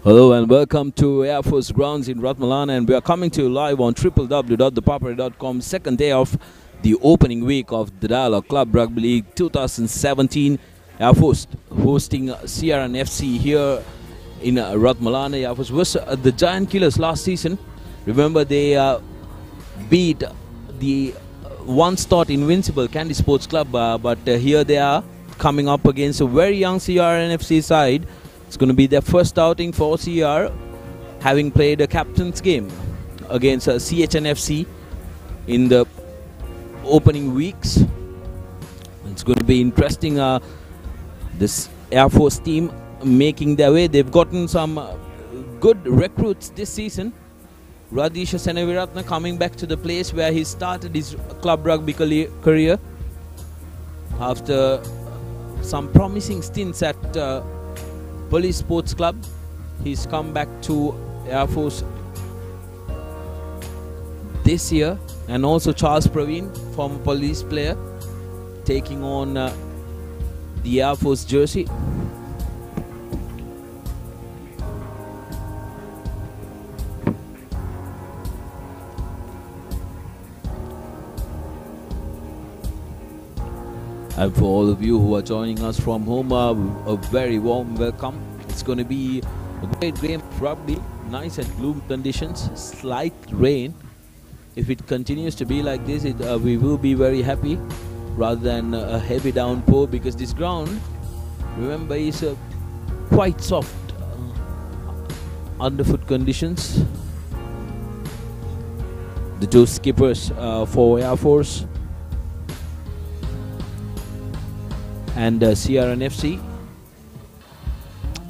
Hello and welcome to Air Force Grounds in Ratmalana, and we are coming to you live on www.ThePapare.com, second day of the opening week of the Dialog Rugby League 2017. Air Force hosting CRN FC here in Ratmalana. Air Force was the Giant Killers last season. Remember, they beat the once-thought invincible Candy Sports Club, but here they are coming up against a very young CRN FC side. It's going to be their first outing for CR, having played a captain's game against CHNFC in the opening weeks. It's going to be interesting. This Air Force team making their way. They've gotten some good recruits this season. Radisha Senaviratna coming back to the place where he started his club rugby career after some promising stints at Police Sports Club. He's come back to Air Force this year, and also Charles Praveen, former police player, taking on the Air Force jersey. And for all of you who are joining us from home, a very warm welcome. It's going to be a great game of rugby, nice and gloomy conditions, slight rain. If it continues to be like this, we will be very happy rather than a heavy downpour, because this ground, remember, is quite soft underfoot conditions. The two skippers for Air Force and CRN FC.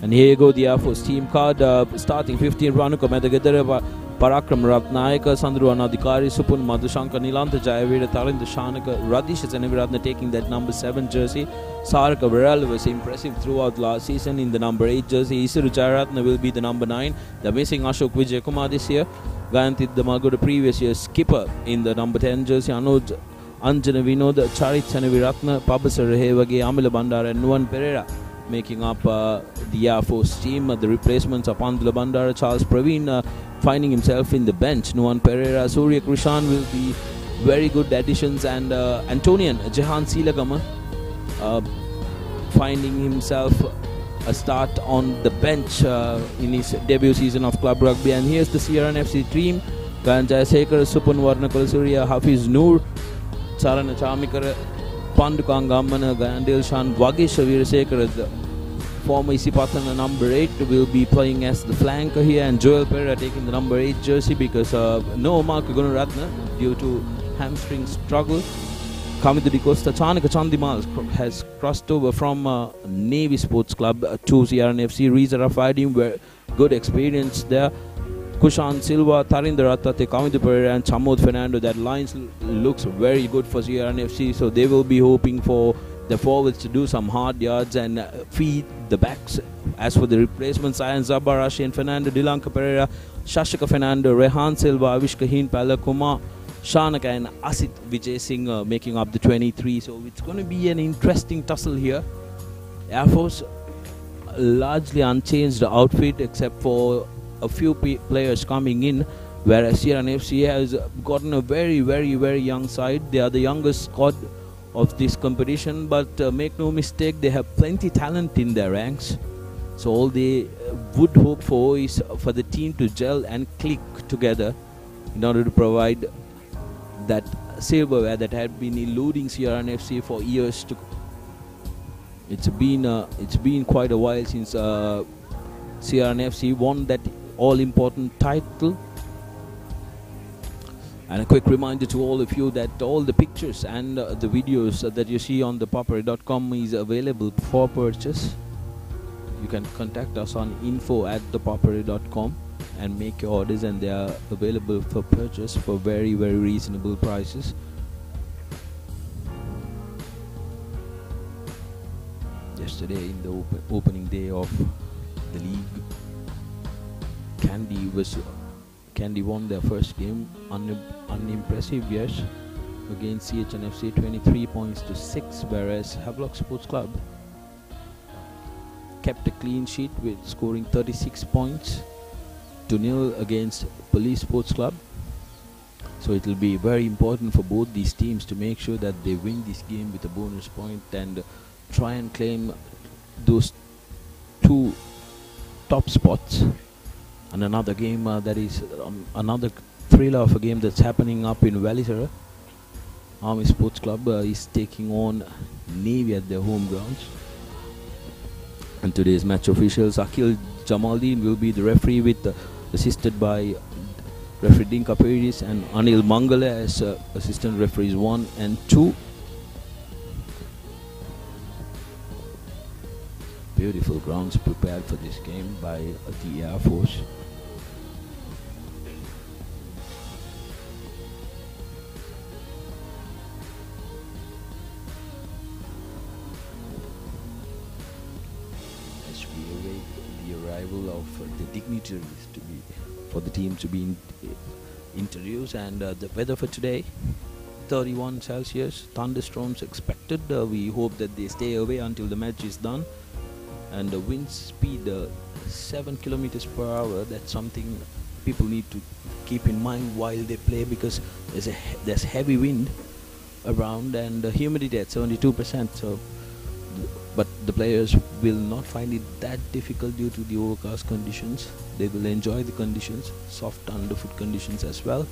And here you go, the Air Force team card. Starting 15, Ranuka Medagedera, Parakram Ratnayaka, Sandru Anadikari, Supun Madhushankar, Nilanta Jayavira, Tarinda Shanaka, Radisha Senaviratna taking that number 7 jersey. Saraka Viral was impressive throughout last season in the number 8 jersey. Isiru Jayaratna will be the number 9. The missing Ashok Vijayakumar this year. Gayantid Damago, the previous year skipper, in the number 10 jersey. Anuj Anjana Vinod, Charit Senaviratna, Pabasar Rehevage, Amila Bandara, and Nuan Pereira making up the Air Force team. The replacements are Pandula Bandara, Charles Praveen finding himself in the bench. Nuan Pereira, Surya Krishan will be very good additions, and Antonian Jehan Silagama finding himself a start on the bench in his debut season of club rugby. And here's the CRN FC team: Ganjay Sekar, Supun Varnakul Surya, Hafiz Noor, Sarana Chamikara, Pandukangamana, Gandil Shan, Vagesh Veerasekara, the former Isipatana number 8, will be playing as the flanker here, and Joel Pereira taking the number 8 jersey because no Mark Gunaratna due to hamstring struggle. Kamidu Di Costa, Chanika Chandimal has crossed over from Navy Sports Club to CRN FC. Reza Rafadim, were good experience there. Kushan Silva, Tarinder Ratate, Kamidu Pereira, and Chamod Fernando. That line looks very good for CRN FC, so they will be hoping for the forwards to do some hard yards and feed the backs. As for the replacements, Ayan Zabarashi and Fernando, Dilanka Pereira, Shashika Fernando, Rehan Silva, Avish Kahin, Pala Kumar, Shanaka, and Asit Vijay Singh making up the 23. So it's going to be an interesting tussle here. Air Force largely unchanged outfit except for a few players coming in, whereas CRN FC has gotten a very, very, very young side. They are the youngest squad of this competition, but make no mistake, they have plenty talent in their ranks. So all they would hope for is for the team to gel and click together in order to provide that silverware that had been eluding CRN FC for years. It's been quite a while since CRN FC won that all-important title. And a quick reminder to all of you that all the pictures and the videos that you see on ThePapare.com is available for purchase. You can contact us on info@thepapare.com and make your orders, and they are available for purchase for very, very reasonable prices. Yesterday, in the opening day of the league, Candy won their first game, unimpressive, yes, against CHNFC, 23 points to 6, whereas Havelock Sports Club kept a clean sheet with scoring 36 points to nil against Police Sports Club. So it will be very important for both these teams to make sure that they win this game with a bonus point and try and claim those two top spots. And another game that is another thriller of a game that's happening up in Valisara. Army Sports Club is taking on Navy at their home grounds. And today's match officials, Akil Jamaldeen will be the referee, with assisted by referee Dinka Peris and Anil Mangala as assistant referees 1 and 2. Beautiful grounds prepared for this game by the Air Force. As we await the arrival of the dignitaries for the team to be introduced, and the weather for today, 31 Celsius, thunderstorms expected. We hope that they stay away until the match is done. And the wind speed 7 kilometers per hour. That's something people need to keep in mind while they play, because there's heavy wind around and humidity at 72%. So, but the players will not find it that difficult due to the overcast conditions. They will enjoy the conditions, soft underfoot conditions as well.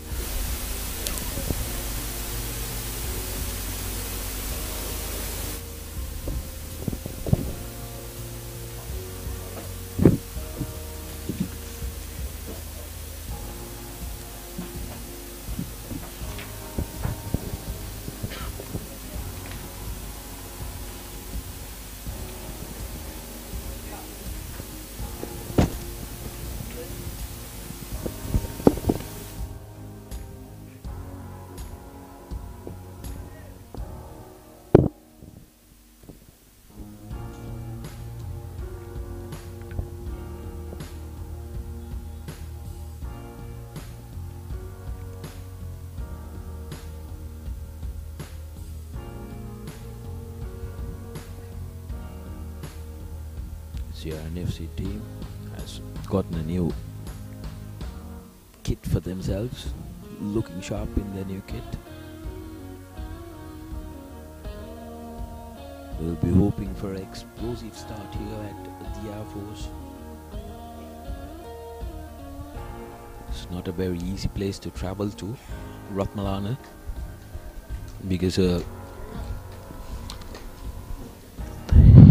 CRNFC team has gotten a new kit for themselves, looking sharp in their new kit. We'll be hoping for an explosive start here at the Air Force. It's not a very easy place to travel to, Ratmalana, because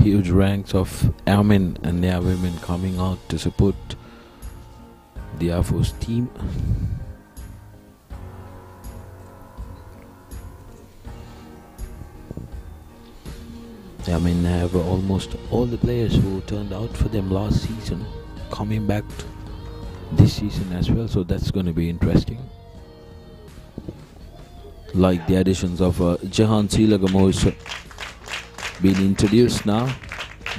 huge ranks of airmen and airwomen coming out to support the Air Force team. Airmen have almost all the players who turned out for them last season coming back this season as well, so that's going to be interesting. Like the additions of Jahan Silagamo is being introduced now,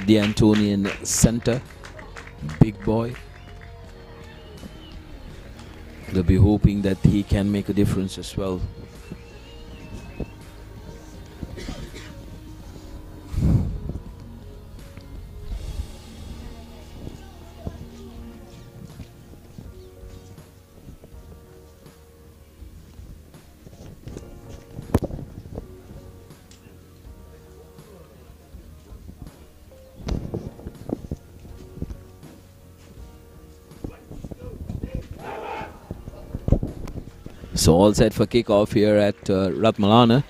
the Antonian center, big boy. They'll be hoping that he can make a difference as well. So all set for kickoff here at Ratmalana.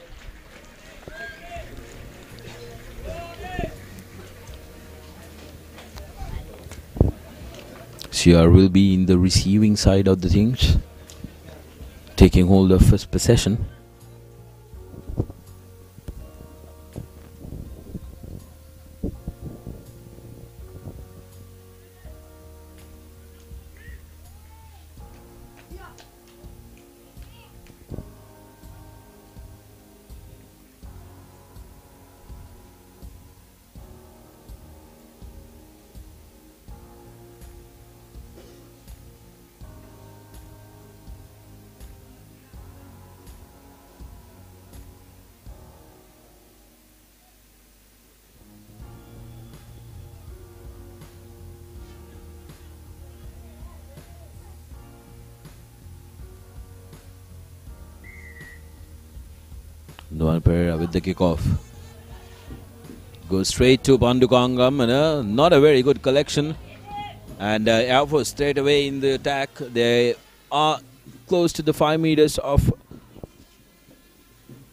CR will be in the receiving side of the things, taking hold of first possession. Nuan Pereira with the kickoff. Goes straight to Pandukangam, and not a very good collection. And Air Force straight away in the attack. They are close to the 5 meters of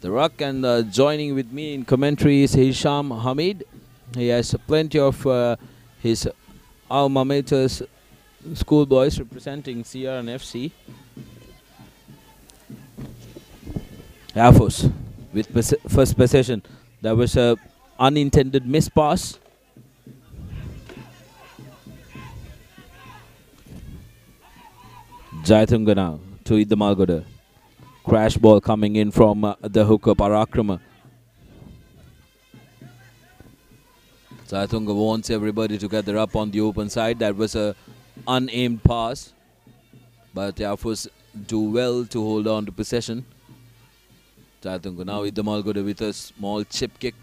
the ruck, and joining with me in commentary is Hisham Hamid. He has plenty of his alma mater's schoolboys representing CR and FC. Air Force with first possession. That was a unintended miss pass. Jayatunga now to Ida Malgoda. Crash ball coming in from the hooker Parakrama. Jayatunga wants everybody to gather up on the open side. That was a unaimed pass, but Air Force do well to hold on to possession. Jayatunga now Ida Malgoda with a small chip kick,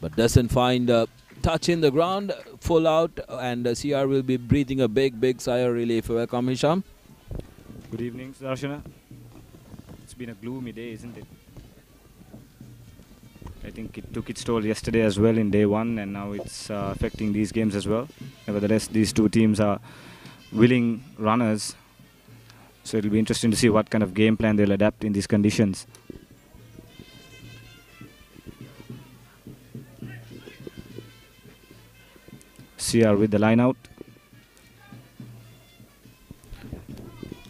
but doesn't find a touch in the ground. Full out, and CR will be breathing a big sigh of relief. Welcome, Hisham. Good evening, Darshana. It's been a gloomy day, isn't it? I think it took its toll yesterday as well in day one, and now it's affecting these games as well. Nevertheless, these two teams are willing runners, so it'll be interesting to see what kind of game plan they'll adapt in these conditions. CR with the line out.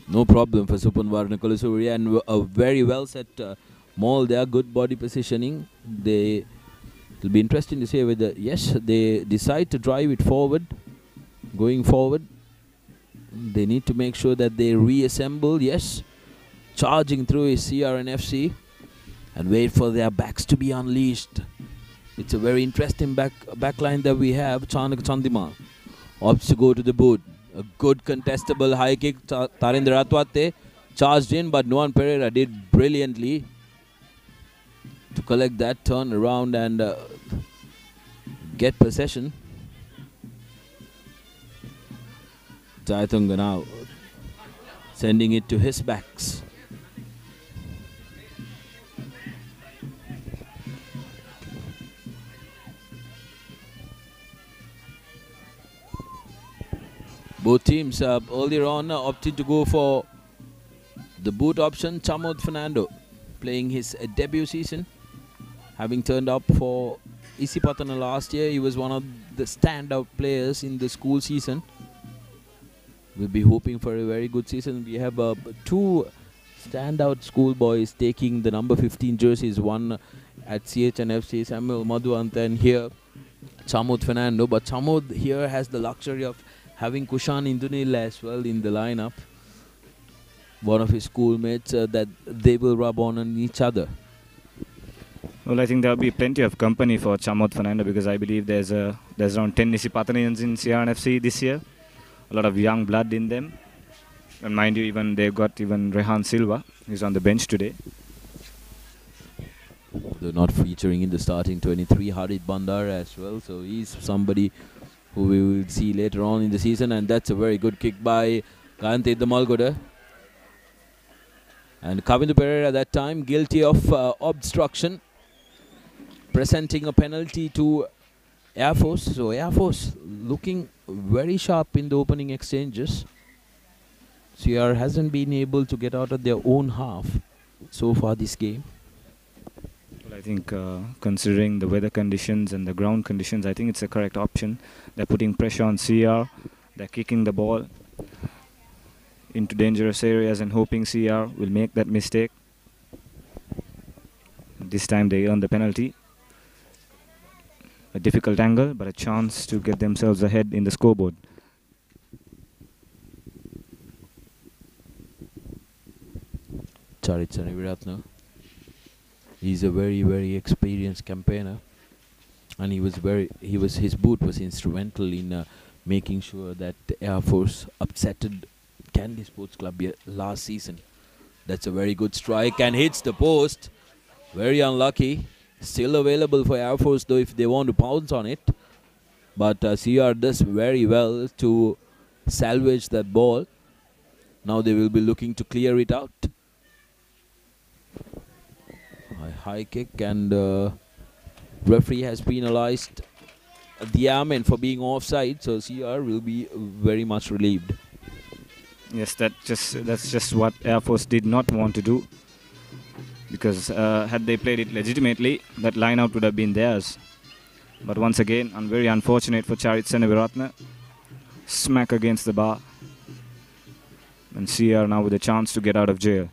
No problem for Supan Varnakulasuriya, and a very well set maul there, good body positioning. It'll be interesting to see whether, yes, they decide to drive it forward. Going forward, they need to make sure that they reassemble. Yes, charging through is CR and FC, and wait for their backs to be unleashed. It's a very interesting backline that we have. Chanak Chandima opts to go to the boot. A good contestable high kick. Tarendra Atwate charged in, but Nuan Pereira did brilliantly to collect that, turn around and get possession. Jayatunga now sending it to his backs. Both teams earlier on opted to go for the boot option. Chamod Fernando playing his debut season, having turned up for Isipatana last year. He was one of the standout players in the school season. We'll be hoping for a very good season. We have two standout schoolboys taking the number 15 jerseys, one at CHNFC, Samuel Madhuant, and here Chamod Fernando. But Chamod here has the luxury of having Kushan Indunil as well in the lineup, one of his schoolmates, that they will rub on each other. Well, I think there'll be plenty of company for Chamod Fernando, because I believe there's around 10 Nisipatanians in CRNFC this year. A lot of young blood in them. And mind you, they've got even Rehan Silva, who's on the bench today. They're not featuring in the starting 23, Harit Bandar as well, so he's somebody who we will see later on in the season. And that's a very good kick by Kante Damalgoda. And Kavindu Pereira that time guilty of obstruction, presenting a penalty to Air Force. So Air Force looking very sharp in the opening exchanges. CR hasn't been able to get out of their own half so far this game. Well, I think considering the weather conditions and the ground conditions, I think it's a correct option. They're putting pressure on CR. They're kicking the ball into dangerous areas and hoping CR will make that mistake. This time they earn the penalty. A difficult angle, but a chance to get themselves ahead in the scoreboard. Charit Saniviratna. He's a very experienced campaigner, and his boot was instrumental in making sure that the Air Force upsetted Candy Sports Club last season. That's a very good strike and hits the post. Very unlucky. Still available for Air Force though if they want to pounce on it. But CR does very well to salvage that ball. Now they will be looking to clear it out. A high kick, and referee has penalized the airman for being offside, so CR will be very much relieved. Yes, that's just what Air Force did not want to do, because had they played it legitimately, that line out would have been theirs. But once again, very unfortunate for Charit Seneviratne. Smack against the bar. And CR now with a chance to get out of jail.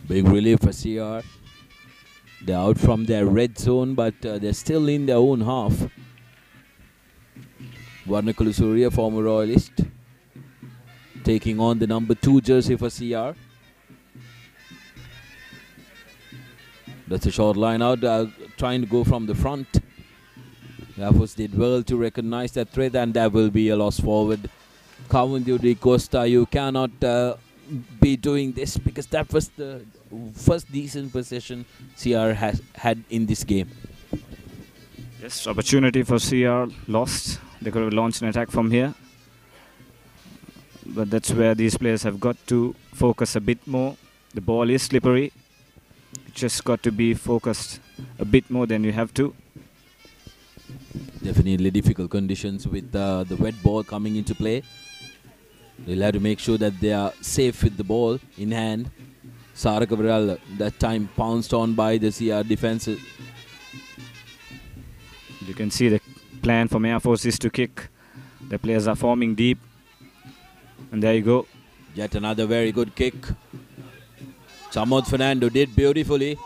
Big relief for CR. They're out from their red zone, but they're still in their own half. Varnakulu Surya, former Royalist, taking on the number 2 jersey for CR. That's a short line out, trying to go from the front. Air Force did well to recognize that threat, and there will be a loss forward. Kavundu de Costa, you cannot be doing this, because that was the first decent possession CR has had in this game. Yes, opportunity for CR lost. They could have launched an attack from here. But that's where these players have got to focus a bit more. The ball is slippery. You just got to be focused a bit more than you have to. Definitely difficult conditions with the wet ball coming into play. They'll have to make sure that they are safe with the ball in hand. Saraka Viral that time pounced on by the CR defense. You can see the plan from Air Force is to kick. The players are forming deep. And there you go. Yet another very good kick. Chamod Fernando did beautifully.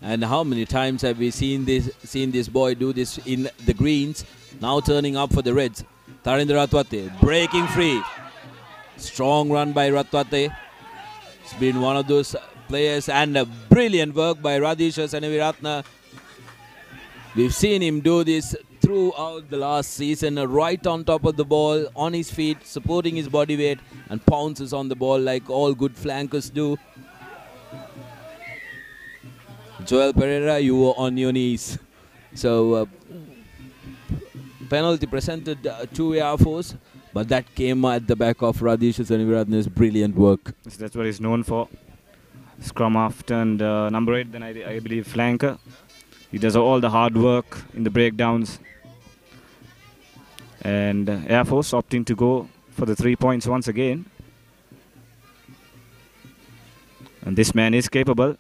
And how many times have we seen this boy do this in the greens? Now turning up for the Reds. Tharendra Ratwate breaking free. Strong run by Ratwate. It's been one of those players, and a brilliant work by Radhisha Seneviratne. We've seen him do this throughout the last season, right on top of the ball, on his feet, supporting his body weight, and pounces on the ball like all good flankers do. Joel Pereira, you were on your knees. So, penalty presented to Air Force, but that came at the back of Radhisha Seneviratne's brilliant work. So that's what he's known for. Scrum half turned number 8, then I believe flanker. He does all the hard work in the breakdowns. And Air Force opting to go for the 3 points once again. And this man is capable,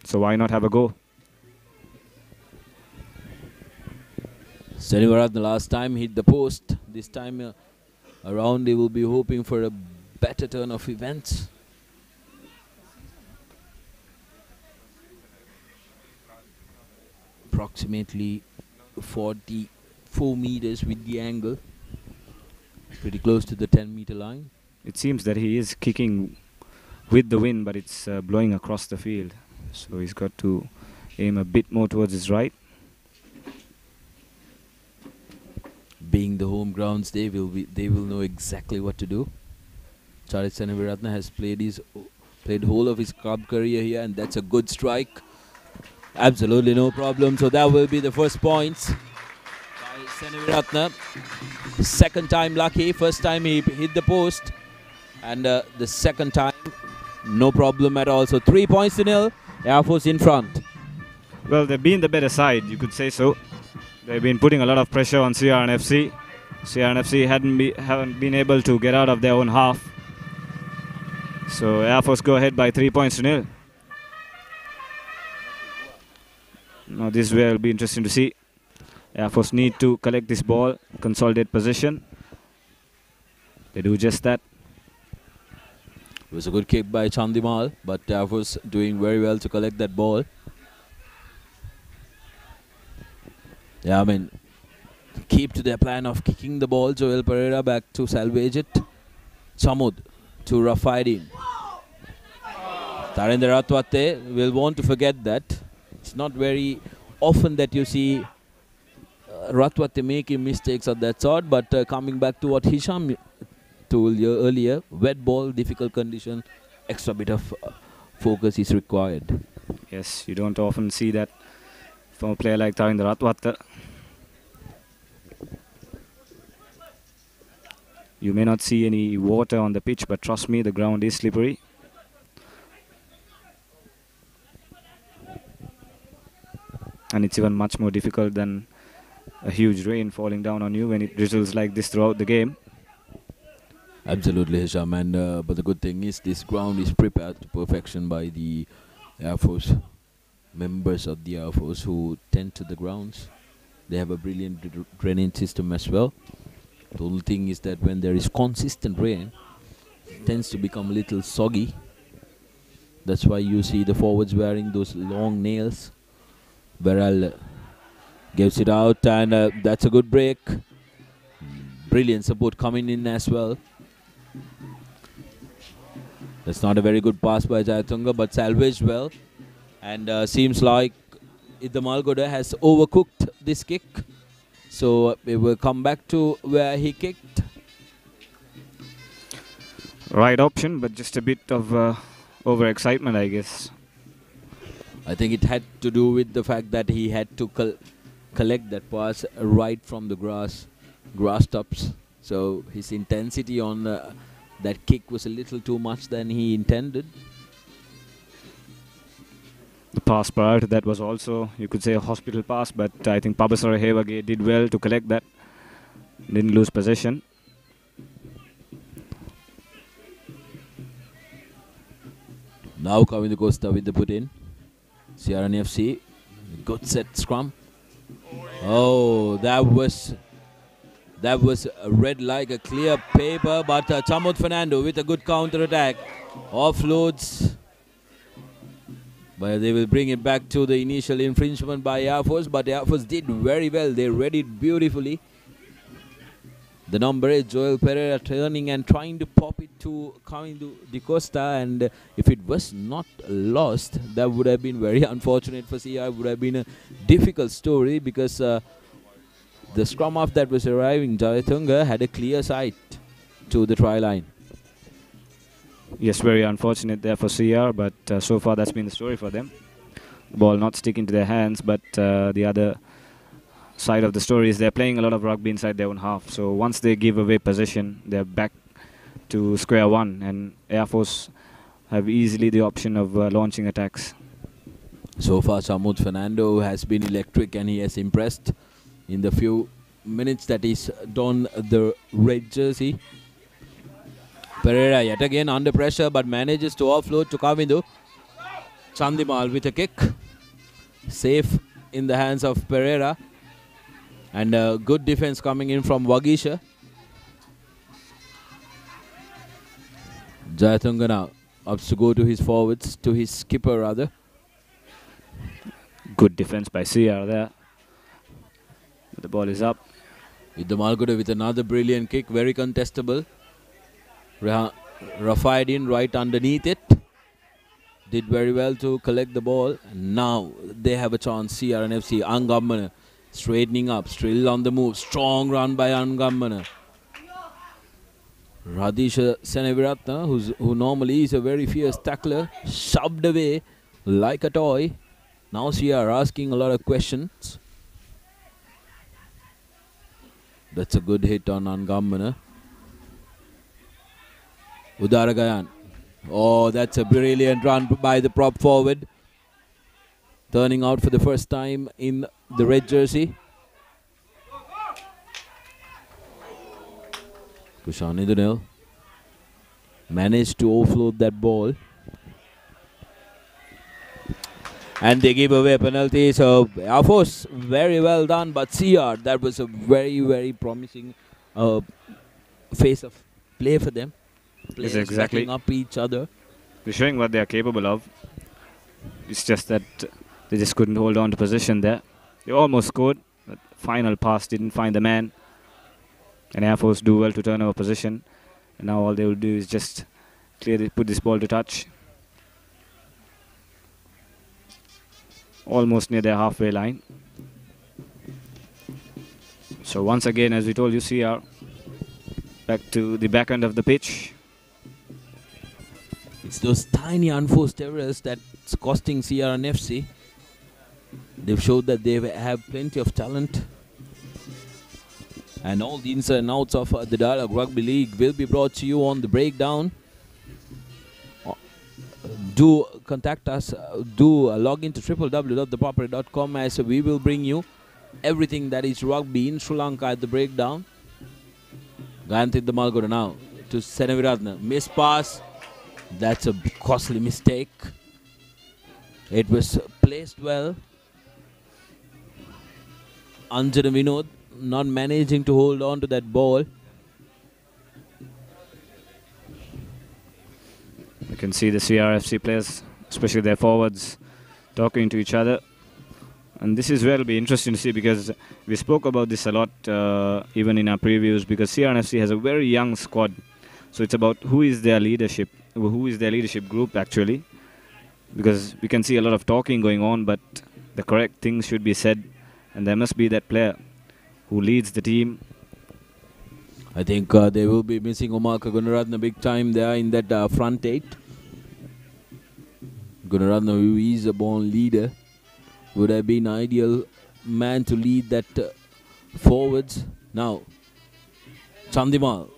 so why not have a go? Seneviratne last time hit the post. This time around they will be hoping for a better turn of events. Approximately 44 meters with the angle. Pretty close to the 10-meter line. It seems that he is kicking with the wind, but it's blowing across the field. So he's got to aim a bit more towards his right. Being the home grounds, they will know exactly what to do. Charit Seneviratne has played whole of his club career here, and that's a good strike. Absolutely no problem. So that will be the first points by Seneviratne. Second time lucky. First time he hit the post, and the second time no problem at all. So 3 points to nil. Air Force in front. Well, they've been the better side, you could say so. They've been putting a lot of pressure on CRNFC. CRNFC haven't been able to get out of their own half. So Air Force go ahead by 3 points to nil. Now this will be interesting to see. Air Force need to collect this ball, consolidate possession. They do just that. It was a good kick by Chandimal, but Air Force doing very well to collect that ball. Yeah, I mean, keep to their plan of kicking the ball. Joel Pereira back to salvage it. Chamud to rough in. Tharendra Ratwate will want to forget that. It's not very often that you see Ratwate making mistakes of that sort, but coming back to what Hisham told you earlier, wet ball, difficult condition, extra bit of focus is required. Yes, you don't often see that from a player like Tharendra Ratwate. You may not see any water on the pitch, but trust me, the ground is slippery. And it's even much more difficult than a huge rain falling down on you when it drizzles like this throughout the game. Absolutely, Hisham. And but the good thing is this ground is prepared to perfection by the Air Force members of the Air Force who tend to the grounds. They have a brilliant drainage system as well. The only thing is that when there is consistent rain, it tends to become a little soggy. That's why you see the forwards wearing those long nails. Beryl gives it out, and that's a good break. Brilliant support coming in as well. That's not a very good pass by Jayatunga, but salvaged well. And seems like the Malgoda has overcooked this kick. So we will come back to where he kicked. Right option, but just a bit of overexcitement, I guess. I think it had to do with the fact that he had to collect that pass right from the grass tops. So his intensity on that kick was a little too much than he intended. The pass prior to that was also, you could say, a hospital pass, but I think Pabasara Hevage did well to collect that. Didn't lose possession. Now Kavindu Costa with the put in. CRN FC, good set scrum. Oh, that was read like a clear paper, but Chamut Fernando with a good counter attack. Offloads. But they will bring it back to the initial infringement by Air Force, but Air Force did very well. They read it beautifully. The number 8, Joel Pereira, turning and trying to pop it to Kavindu Di Costa, and if it was not lost, that would have been very unfortunate for CR. It would have been a difficult story because the scrum half that was arriving, Jayatunga, had a clear sight to the try line. Yes, very unfortunate there for CR, but so far that's been the story for them. The ball not sticking to their hands, but the other side of the story is they're playing a lot of rugby inside their own half. So once they give away possession, they're back to square one, and Air Force have easily the option of launching attacks. So far, Chamut Fernando has been electric, and he has impressed in the few minutes that he's donned the red jersey. Pereira yet again under pressure, but manages to offload to Kavindu. Chandimal with a kick. Safe in the hands of Pereira. And good defense coming in from Wagisha. Jayatunga now opts to go to his forwards, to his skipper rather. Good defense by CR there. The ball is up. With the Malgoda with another brilliant kick, very contestable. Rafied in right underneath it. Did very well to collect the ball. And now they have a chance. CR and FC. Angammana straightening up, still on the move. Strong run by Angammana. Radisha Seneviratna, who normally is a very fierce tackler, shoved away like a toy. Now CR asking a lot of questions. That's a good hit on Angammana. Udaragayan. Oh, that's a brilliant run by the prop forward. Turning out for the first time in the red jersey. Kushani Dunil managed to offload that ball. And they give away a penalty. So, Air Force, very well done. But CR, that was a very, very promising phase of play for them. Players exactly backing up each other. They're showing what they are capable of. It's just that they just couldn't hold on to position there. They almost scored, but final pass didn't find the man. And Air Force do well to turn over position. And now all they will do is just clearly put this ball to touch. Almost near their halfway line. So once again, as we told you, CR back to the back end of the pitch. It's those tiny unforced errors that's costing CR and FC. They've showed that they have plenty of talent. And all the ins and outs of the Dialog Rugby League will be brought to you on the breakdown. Do contact us, do log into www.thepapare.com, as we will bring you everything that is rugby in Sri Lanka at the breakdown. Gantit the Malgoda now to Senaviratna. Miss pass. That's a costly mistake. It was placed well. Anjana Vinod not managing to hold on to that ball. You can see the CRFC players, especially their forwards, talking to each other. And this is where it'll be interesting to see, because we spoke about this a lot even in our previews, because CRFC has a very young squad. So it's about who is their leadership group actually, because we can see a lot of talking going on, but the correct things should be said, and there must be that player who leads the team. I think they will be missing Omaka Gunaratna big time there in that front eight. Gunaratna, who is a born leader, would have been ideal man to lead that forwards. Now, Chandimal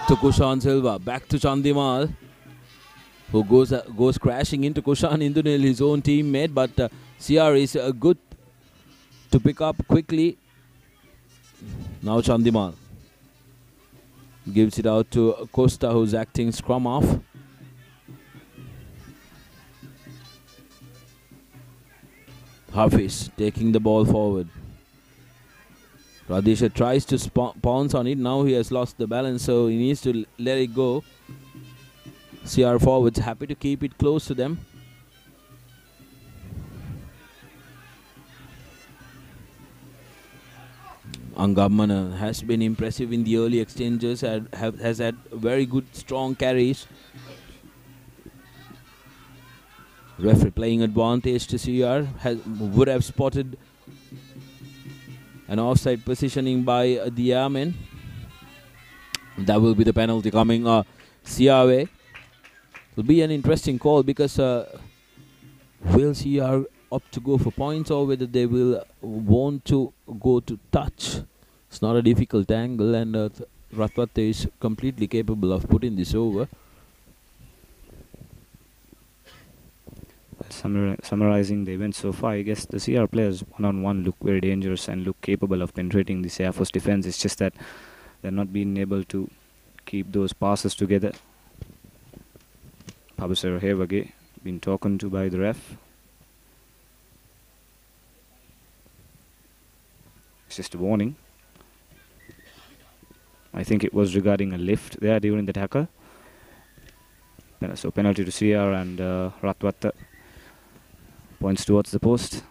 to Kushan Silva, back to Chandimal, who goes crashing into Kushan Indunil, his own teammate, but CR is good to pick up quickly. Now Chandimal gives it out to Costa, who's acting scrum off. Hafiz taking the ball forward. Radisha tries to pounce on it. Now he has lost the balance, so he needs to let it go. CR forwards happy to keep it close to them. Angamana has been impressive in the early exchanges, has had very good strong carries. Referee playing advantage to CR, would have spotted an offside positioning by the Airmen. That will be the penalty coming CR way. It will be an interesting call, because will CR opt to go for points, or whether they will want to go to touch. It's not a difficult angle, and Ratwate is completely capable of putting this over. Summarizing the event so far, I guess the CR players one-on-one look very dangerous and look capable of penetrating this Air Force defense. It's just that they're not being able to keep those passes together. Pabasara Hevage been talked to by the ref. It's just a warning. I think it was regarding a lift there during the tackle. So penalty to CR, and Ratwata points towards the post.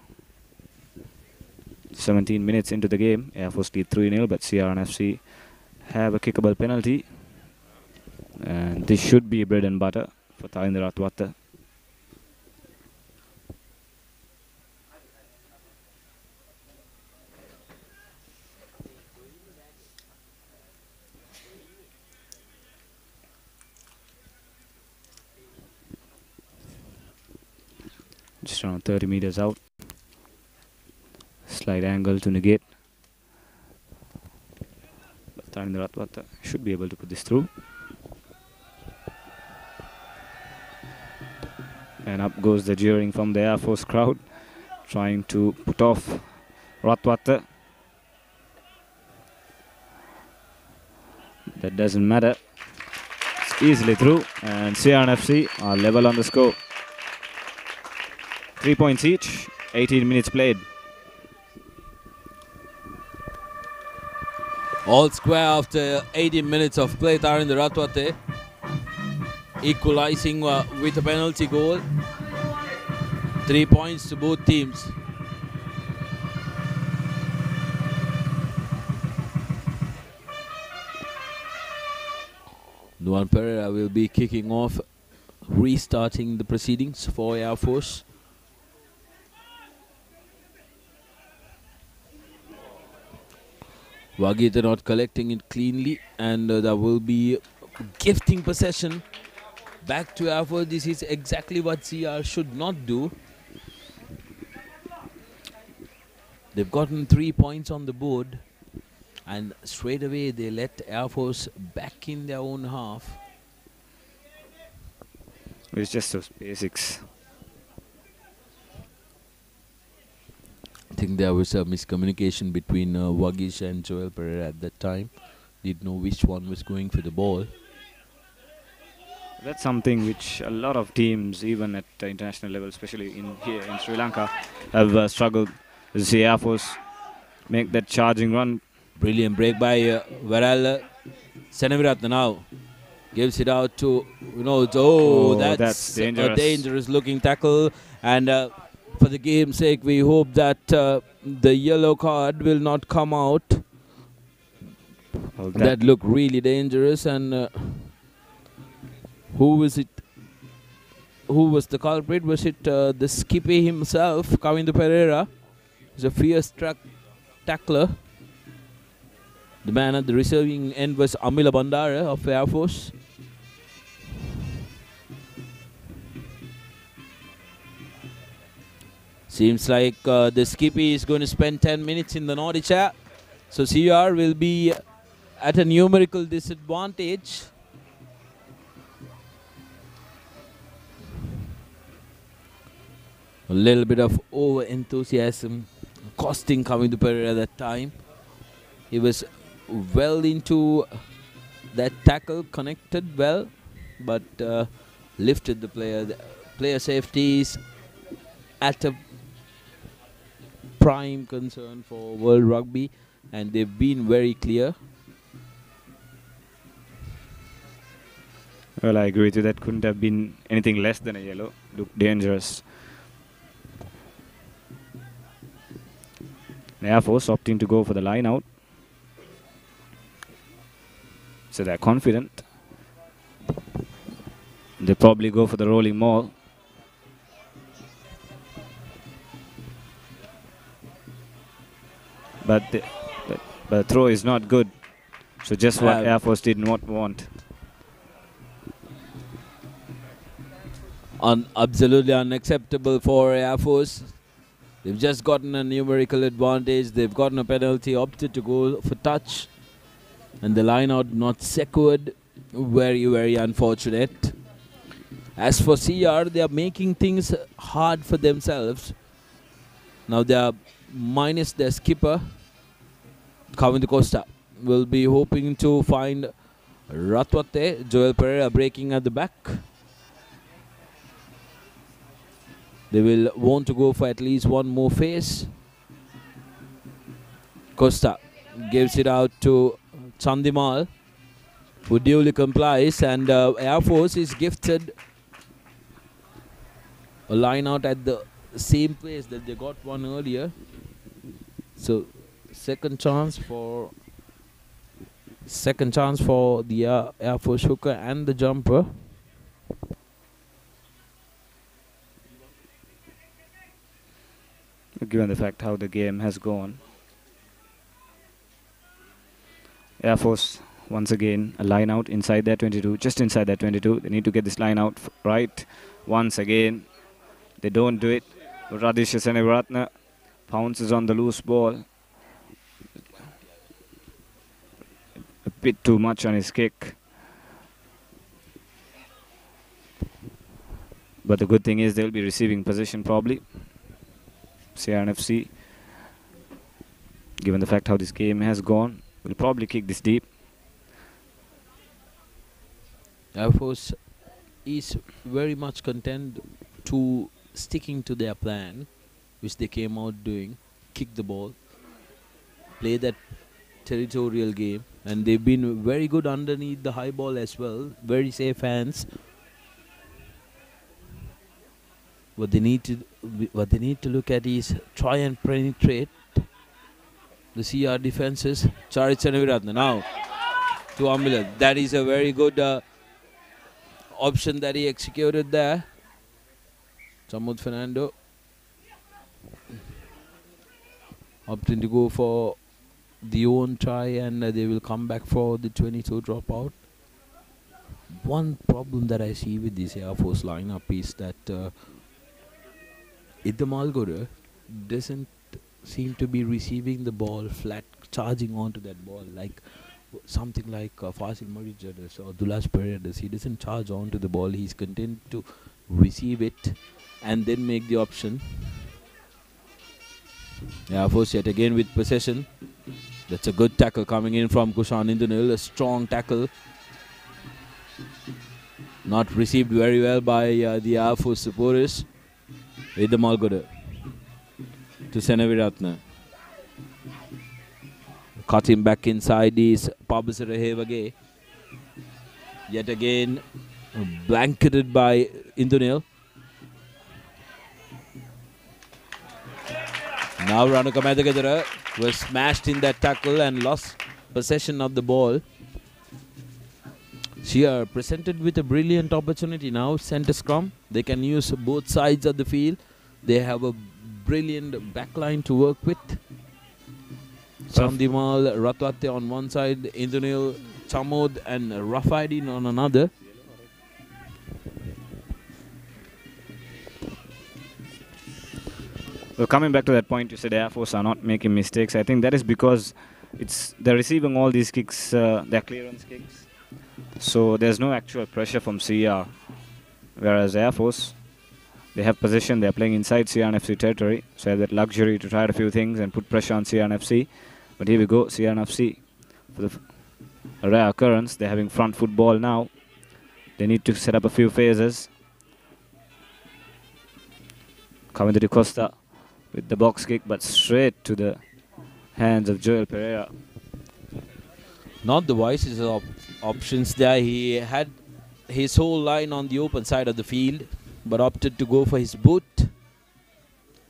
17 minutes into the game, Air Force lead 3-0, but CR and FC have a kickable penalty. And this should be bread and butter for Thalinda Ratwata. Just around 30 meters out. Slight angle to negate. But Thalinda Ratwata should be able to put this through. And up goes the jeering from the Air Force crowd, trying to put off Ratwata. That doesn't matter. It's easily through, and CRNFC are level on the score. 3 points each, 18 minutes played. All square after 18 minutes of play. Thalinda Ratwate equalizing with a penalty goal. 3 points to both teams. Nuwan Pereira will be kicking off, restarting the proceedings for Air Force. Wagita not collecting it cleanly, and that will be gifting possession back to Air Force. This is exactly what CR should not do. They've gotten 3 points on the board. And straight away they let Air Force back in their own half. It's just those basics. I think there was a miscommunication between Wagish and Joel Pereira at that time. Didn't know which one was going for the ball. That's something which a lot of teams, even at the international level, especially here in Sri Lanka, have struggled. You see Air Force make that charging run. Brilliant break by Varal. Senaviratna now gives it out to, that's dangerous. a dangerous looking tackle. And for the game's sake, we hope that the yellow card will not come out. Well, that looked really dangerous. And who was it? Who was the culprit? Was it the skipper himself, Kavindu Pereira? He's a fierce tackler. The man at the receiving end was Amila Bandara of Air Force. Seems like the skippy is going to spend 10 minutes in the naughty chair. So CR will be at a numerical disadvantage. A little bit of over-enthusiasm costing Kavindu Pereira that time. He was well into that tackle, connected well, but lifted the player. The player safety is at a prime concern for World Rugby, and they've been very clear. Well, I agree with you. That couldn't have been anything less than a yellow. Looked dangerous. Air Force opting to go for the line out. So they're confident. They probably go for the rolling maul. But the throw is not good. So just what Air Force did not want. Absolutely unacceptable for Air Force. They've just gotten a numerical advantage. They've gotten a penalty, opted to go for touch. And the line out not secured. Very, very unfortunate. As for CR, they are making things hard for themselves. Now they are minus their skipper, Kavindu Costa. Will be hoping to find Ratwate. Joel Pereira breaking at the back. They will want to go for at least one more phase. Costa gives it out to Chandimal, who duly complies, and Air Force is gifted a line out at the same place that they got one earlier. So second chance for the Air Force hooker and the jumper. Given the fact how the game has gone. Air Force once again a line out inside their 22, just inside their 22. They need to get this line out right once again. They don't do it. Radisha Seneviratna pounces on the loose ball. A bit too much on his kick. But the good thing is they'll be receiving possession probably. CRNFC, given the fact how this game has gone, will probably kick this deep. Air Force is very much content to sticking to their plan, which they came out doing, kick the ball, play that territorial game, and they've been very good underneath the high ball as well, very safe hands. What they need to look at is try and penetrate the CR defenses. Charit Senaviratna now to Amila. That is a very good option that he executed there. Samud Fernando opting to go for the own try, and they will come back for the 22 dropout. One problem that I see with this Air Force lineup is that Idda Malgore doesn't seem to be receiving the ball flat charging onto that ball like something like Fasil Marija does or Dulash Pereira does. He doesn't charge onto the ball. He's content to receive it and then make the option. Yeah, Force yet again with possession. That's a good tackle coming in from Kushan Indunil. A strong tackle. Not received very well by the Air Force supporters. With the Malgoda to Senaviratna. Caught him back inside is Pabasarahevage. Yet again blanketed by Indunil. Now Ranuka Madagadara was smashed in that tackle and lost possession of the ball. She are presented with a brilliant opportunity now. Center scrum. They can use both sides of the field. They have a brilliant backline to work with. Chandimal, Ratwate on one side, Indunil, Chamod and Rafaidin on another. Well, coming back to that point, you said Air Force are not making mistakes. I think that is because they're receiving all these kicks, they're clearance kicks. So there's no actual pressure from CR. Whereas Air Force, they have possession, they're playing inside CRNFC territory. So they have that luxury to try a few things and put pressure on CRNFC. But here we go, CRNFC. For a rare occurrence, they're having front football now. They need to set up a few phases. Coming to Costa with the box kick, but straight to the hands of Joel Pereira. Not the wisest of options there. He had his whole line on the open side of the field, but opted to go for his boot.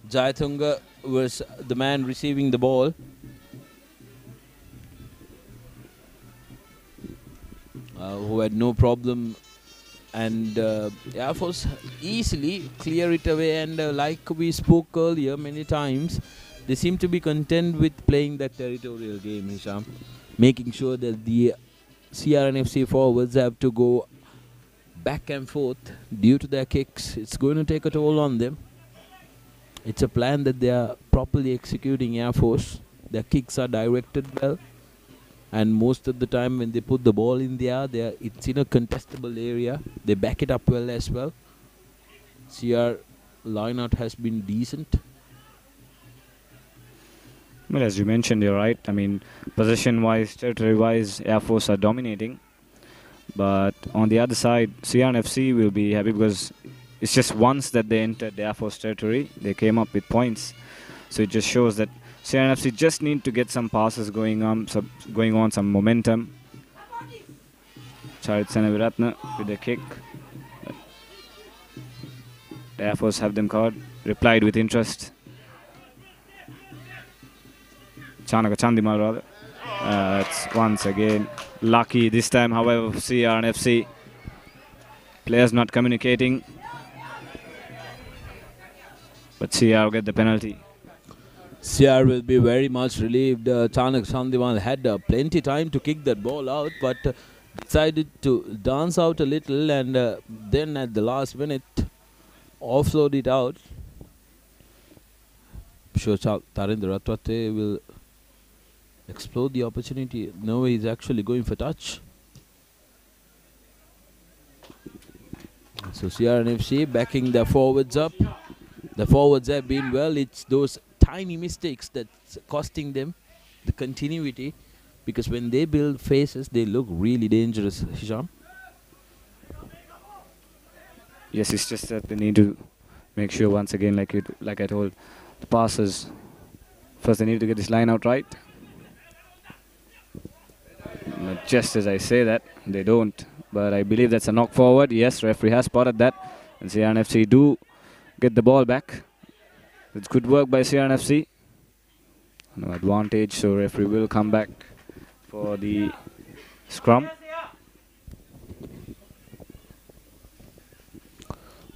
Jayatunga was the man receiving the ball. Who had no problem, and Air Force easily clear it away, and like we spoke earlier many times, they seem to be content with playing that territorial game, Hisham, making sure that the CRNFC forwards have to go back and forth due to their kicks. It's going to take a toll on them. It's a plan that they are properly executing, Air Force. Their kicks are directed well. And most of the time when they put the ball in the air, it's in a contestable area. They back it up well as well. CR lineout has been decent. Well, as you mentioned, you're right. I mean, possession-wise, territory-wise, Air Force are dominating. But on the other side, CRNFC will be happy because it's just once that they entered the Air Force territory, they came up with points. So it just shows that CRNFC just need to get some passes going on, some momentum. Charit Senaviratna with a kick. The Air Force have them covered. Replied with interest. Chanaka Chandimal rather. It's once again lucky this time, however, for CRNFC. Players not communicating. But CR get the penalty. CR will be very much relieved. Chanak Chandimal had plenty time to kick that ball out, but decided to dance out a little, and then at the last minute offload it out. I'm sure Tarendra Ratwate will explore the opportunity. No, he's actually going for touch. So CRNFC backing their forwards up. The forwards have been well. It's those tiny mistakes that's costing them the continuity, because when they build faces, they look really dangerous, Hisham. Yes, it's just that they need to make sure once again, like I told, the passes. First, they need to get this line out right. But just as I say that, they don't. But I believe that's a knock forward. Yes, referee has spotted that, and CRNFC do get the ball back. It's good work by CRNFC. No advantage, so referee will come back for the scrum.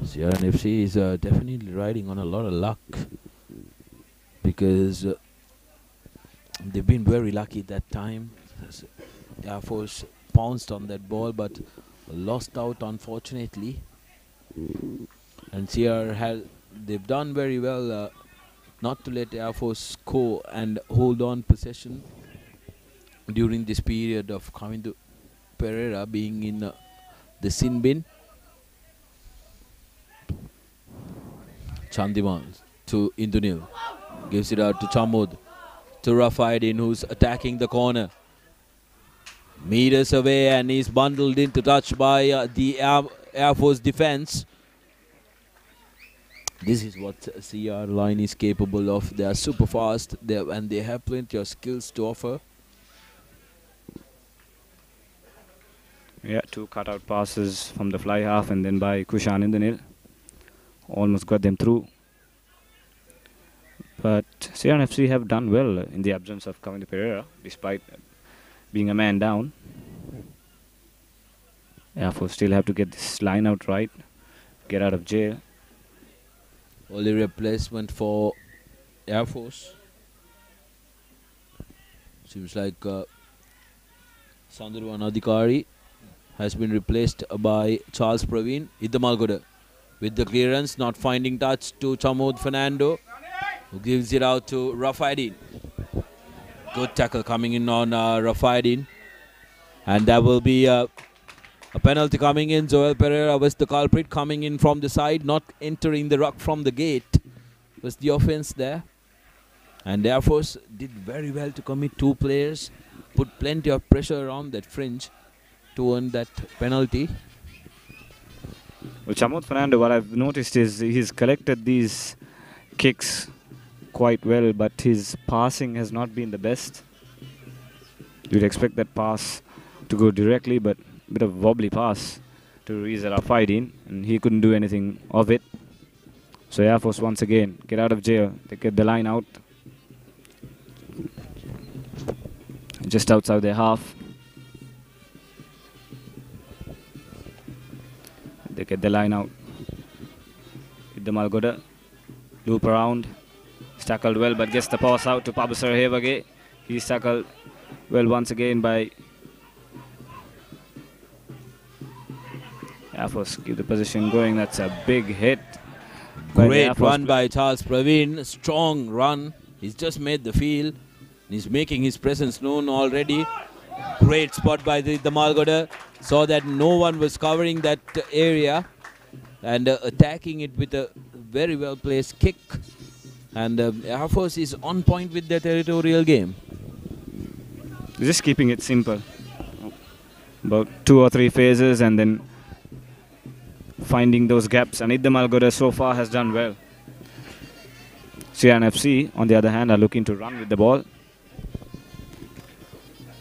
CRNFC is definitely riding on a lot of luck, because they've been very lucky that time. Air Force pounced on that ball but lost out, unfortunately. And they've done very well not to let Air Force score and hold on possession. during this period of Kamindu Pereira being in the sin bin. Chandimal to Indunil. Gives it out to Chamud. To Rafaidin, who's attacking the corner. Meters away, and he's bundled into touch by the Air Force defense. This is what CR line is capable of. They are super fast, and they have plenty of skills to offer. Yeah, 2 cut-out passes from the fly half and then by Kushan in the nil. Almost got them through. But CRNFC have done well in the absence of Kamindu Pereira, despite being a man down. Air Force still have to get this line out right, get out of jail. Only replacement for Air Force. Seems like Sandurvan Adhikari has been replaced by Charles Praveen. Iddamalgoda with the clearance, not finding touch to Chamud Fernando, who gives it out to Rafaidin. Good tackle coming in on Rafaidin. And that will be a penalty coming in. Joel Pereira was the culprit, coming in from the side, not entering the ruck from the gate. Was the offense there. And Air Force did very well to commit 2 players, put plenty of pressure around that fringe to earn that penalty. Well, Chamud Fernando, what I've noticed is he's collected these kicks quite well, but his passing has not been the best. You'd expect that pass to go directly, but a bit of wobbly pass to Riza Rafaidin, and he couldn't do anything of it. So Air Force once again get out of jail. They get the line out just outside their half. They get the line out. Iddamalgoda loop around. He's tackled well, but gets the pass out to Pabasar Hevage. He's tackled well once again by Air Force. Keep the position going. That's a big hit. Great run by Charles Praveen. Strong run. He's just made the field. He's making his presence known already. Great spot by the Malgoda. Saw that no one was covering that area and attacking it with a very well placed kick. And Air Force is on point with their territorial game. Just keeping it simple. About 2 or 3 phases and then finding those gaps. And Iddamalgoda so far has done well. CRNFC, on the other hand, are looking to run with the ball.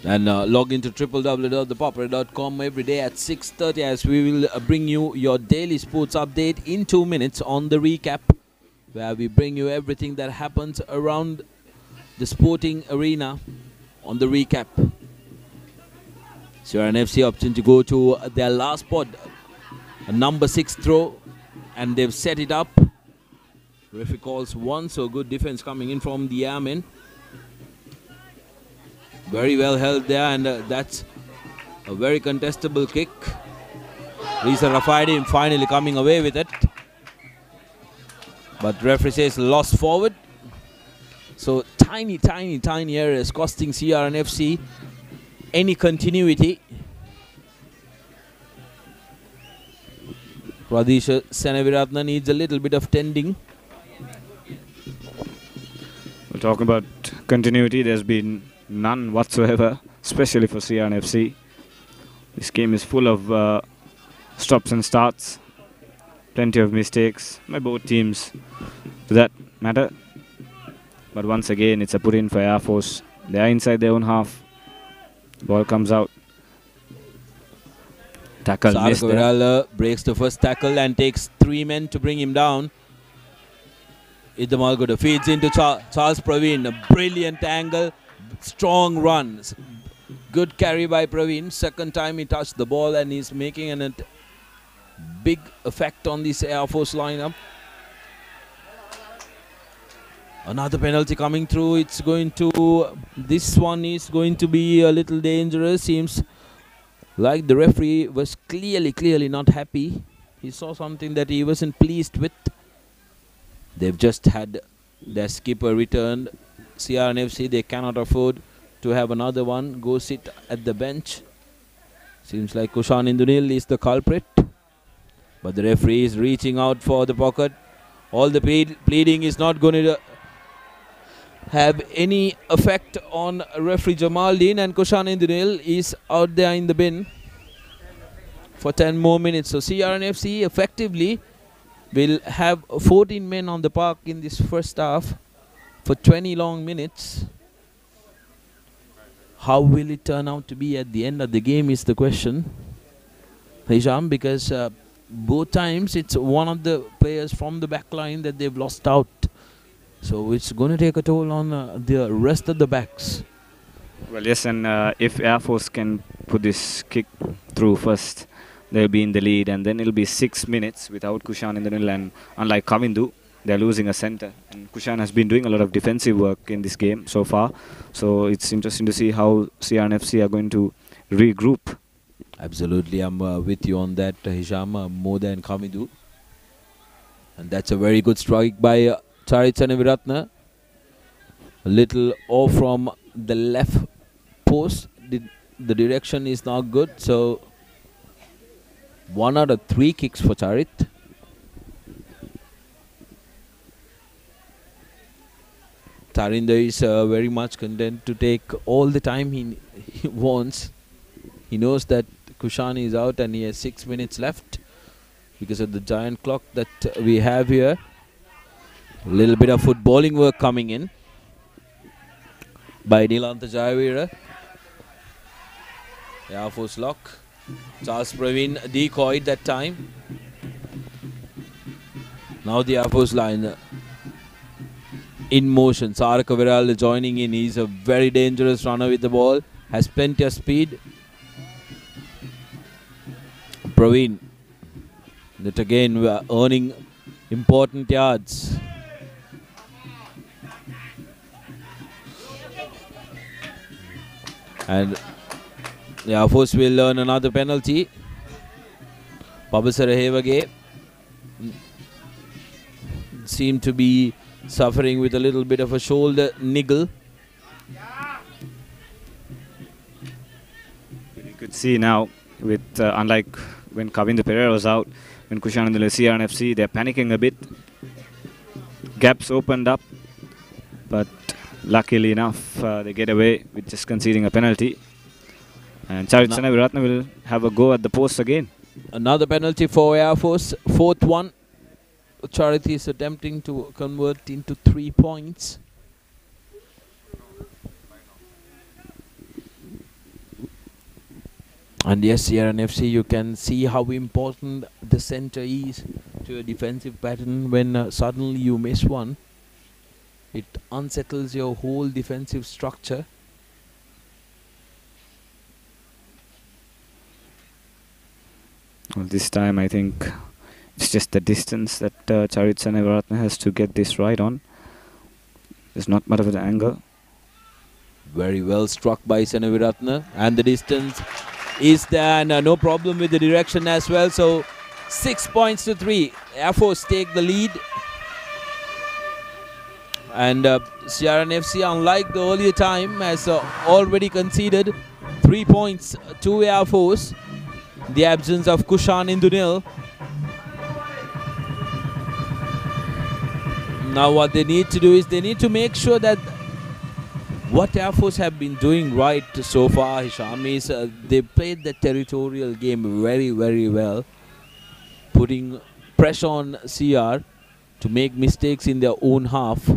And log into www.thepapare.com every day at 6:30 as we will bring you your daily sports update in 2 minutes on the recap, where we bring you everything that happens around the sporting arena on the recap. CRNFC opting to go to their last pod, a number 6 throw, and they've set it up. Referee calls 1, so good defense coming in from the airmen. Very well held there, and that's a very contestable kick. Riza Rafaidin finally coming away with it. But referee says lost forward. So tiny errors costing CRNFC any continuity. Pradesha Senaviratna needs a little bit of tending. We're talking about continuity. There's been none whatsoever, especially for CRNFC. This game is full of stops and starts. Plenty of mistakes by both teams, for that matter. But once again, it's a put in for Air Force. They are inside their own half. Ball comes out. Tackle missed there. Breaks the first tackle and takes 3 men to bring him down. Iddamalgoda feeds into Charles Praveen. A brilliant angle. Strong runs. Good carry by Praveen. Second time he touched the ball and he's making a big effect on this Air Force lineup. Another penalty coming through. It's going to... This one is going to be a little dangerous. Seems like the referee was clearly not happy. He saw something that he wasn't pleased with. They've just had their skipper returned. CRNFC, they cannot afford to have another one go sit at the bench. Seems like Kushan Indunil is the culprit. But the referee is reaching out for the pocket. All the pleading is not going to have any effect on referee Jamaldeen, and Kushan Indunil is out there in the bin for 10 more minutes. So CRNFC effectively will have 14 men on the park in this first half for 20 long minutes. How will it turn out to be at the end of the game is the question, Hisham, because both times it's one of the players from the back line that they've lost out. So it's going to take a toll on the rest of the backs. Well, yes, and if Air Force can put this kick through first, they'll be in the lead, and then it'll be 6 minutes without Kushan in the middle. And unlike Kavindu, they're losing a centre. And Kushan has been doing a lot of defensive work in this game so far. So it's interesting to see how CRNFC are going to regroup. Absolutely, I'm with you on that, Hisham, more than Kavindu. And that's a very good strike by Charit Seneviratne. A little off from the left post. The direction is not good. So 1 out of 3 kicks for Charit. Tarinder is very much content to take all the time he wants. He knows that Kushan is out and he has 6 minutes left because of the giant clock that we have here. A little bit of footballing work coming in by Nilantha Jayavira. Air Force lock. Charles Praveen decoyed that time. Now the Air Force line in motion. Saraka Viral joining in. He's a very dangerous runner with the ball. Has plenty of speed. Praveen. That again earning important yards. And the Air Force will earn another penalty. Pabasara Hevage seemed to be suffering with a little bit of a shoulder niggle. You could see now, with unlike when Kavindu Pereira was out, when Kushan and the CRNFC, they're panicking a bit. Gaps opened up, but luckily enough, they get away with just conceding a penalty. And Charit Seneviratne will have a go at the post again. Another penalty for Air Force, 4th one. Charit is attempting to convert into 3 points. And yes, here in FC, you can see how important the center is to a defensive pattern. When suddenly you miss one, it unsettles your whole defensive structure. Well, this time I think it's just the distance that Charit Seneviratne has to get this right on. There's not much of an angle. Very well struck by Seneviratne, and the distance is there, and no problem with the direction as well. So 6 points to 3. Air Force take the lead. And CRNFC, unlike the earlier time, has already conceded 3 points to Air Force. The absence of Kushan Indunil. Now what they need to do is they need to make sure that what Air Force have been doing right so far, Hisham, is they played the territorial game very, very well, putting pressure on CR to make mistakes in their own half.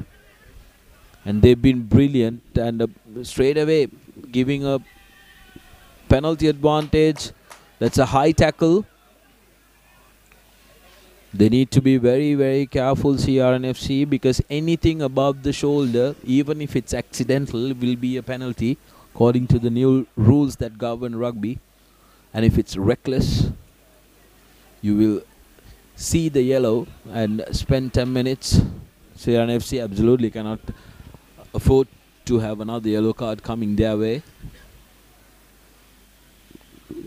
And they've been brilliant, and straight away giving a penalty advantage. That's a high tackle. They need to be very, very careful, CRNFC, because anything above the shoulder, even if it's accidental, will be a penalty according to the new rules that govern rugby. And if it's reckless, you will see the yellow and spend 10 minutes. CRNFC absolutely cannot afford to have another yellow card coming their way.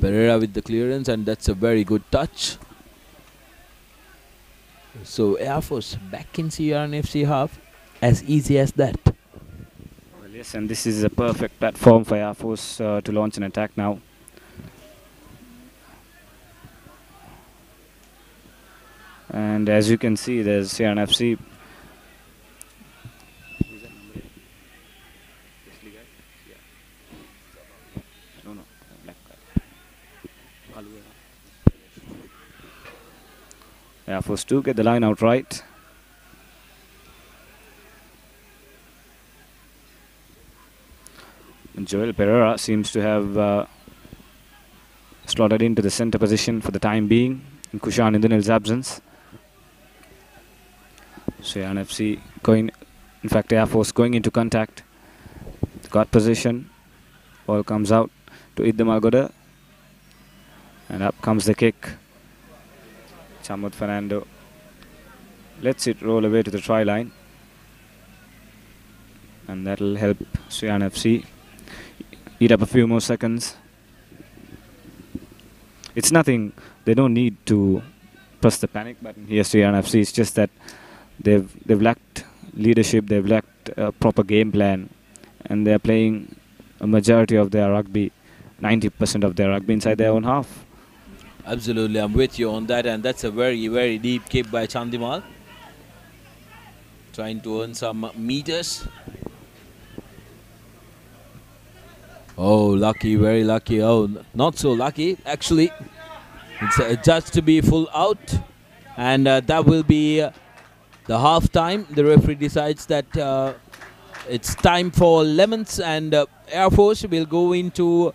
Pereira with the clearance, and that's a very good touch. So Air Force back in CRNFC half, as easy as that. Well, Yes, and this is a perfect platform for Air Force to launch an attack now. And as you can see, there's CRNFC. Air Force 2 get the line out right. And Joel Pereira seems to have slotted into the center position for the time being in Kushan Indunil's absence. So NFC going, in fact Air Force going into contact. Got position. Ball comes out to Idam Algoda. And up comes the kick. Chamud Fernando lets it roll away to the try line. And that'll help Suyan FC eat up a few more seconds. It's nothing, they don't need to press the panic button here, Suyan FC. It's just that they've lacked leadership, they've lacked a proper game plan, and they're playing a majority of their rugby, 90% of their rugby inside their own half. Absolutely, I'm with you on that, and that's a very, very deep kick by Chandimal. Trying to earn some meters. Oh, lucky, very lucky. Oh, not so lucky, actually. It's just to be full out, and that will be the half time. The referee decides that it's time for lemons, and Air Force will go into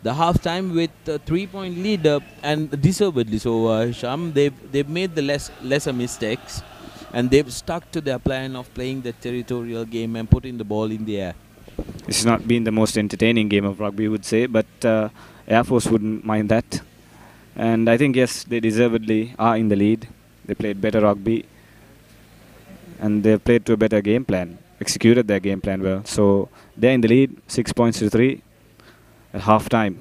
the half time with a 3-point lead, and deservedly so. Sham, they've made the lesser mistakes, and they've stuck to their plan of playing the territorial game and putting the ball in the air. It's not been the most entertaining game of rugby, I would say, but Air Force wouldn't mind that. And I think, yes, they deservedly are in the lead. They played better rugby, and they've played to a better game plan, executed their game plan well. So they're in the lead, 6 points to 3 at half time.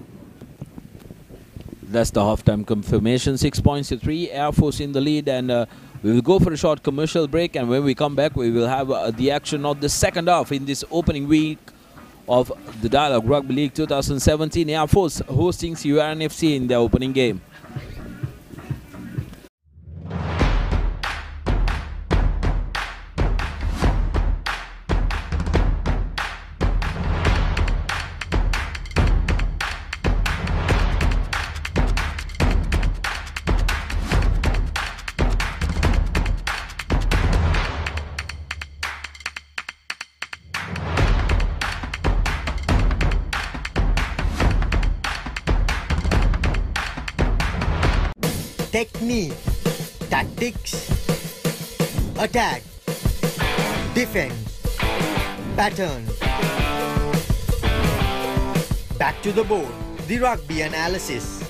That's the half-time confirmation, 6 points to 3, Air Force in the lead, and we will go for a short commercial break, and when we come back we will have the action of the second half in this opening week of the Dialog Rugby League 2017. Air Force hosting CRNFC in their opening game. Technique, tactics, attack, defense, pattern. Back to the board, the rugby analysis.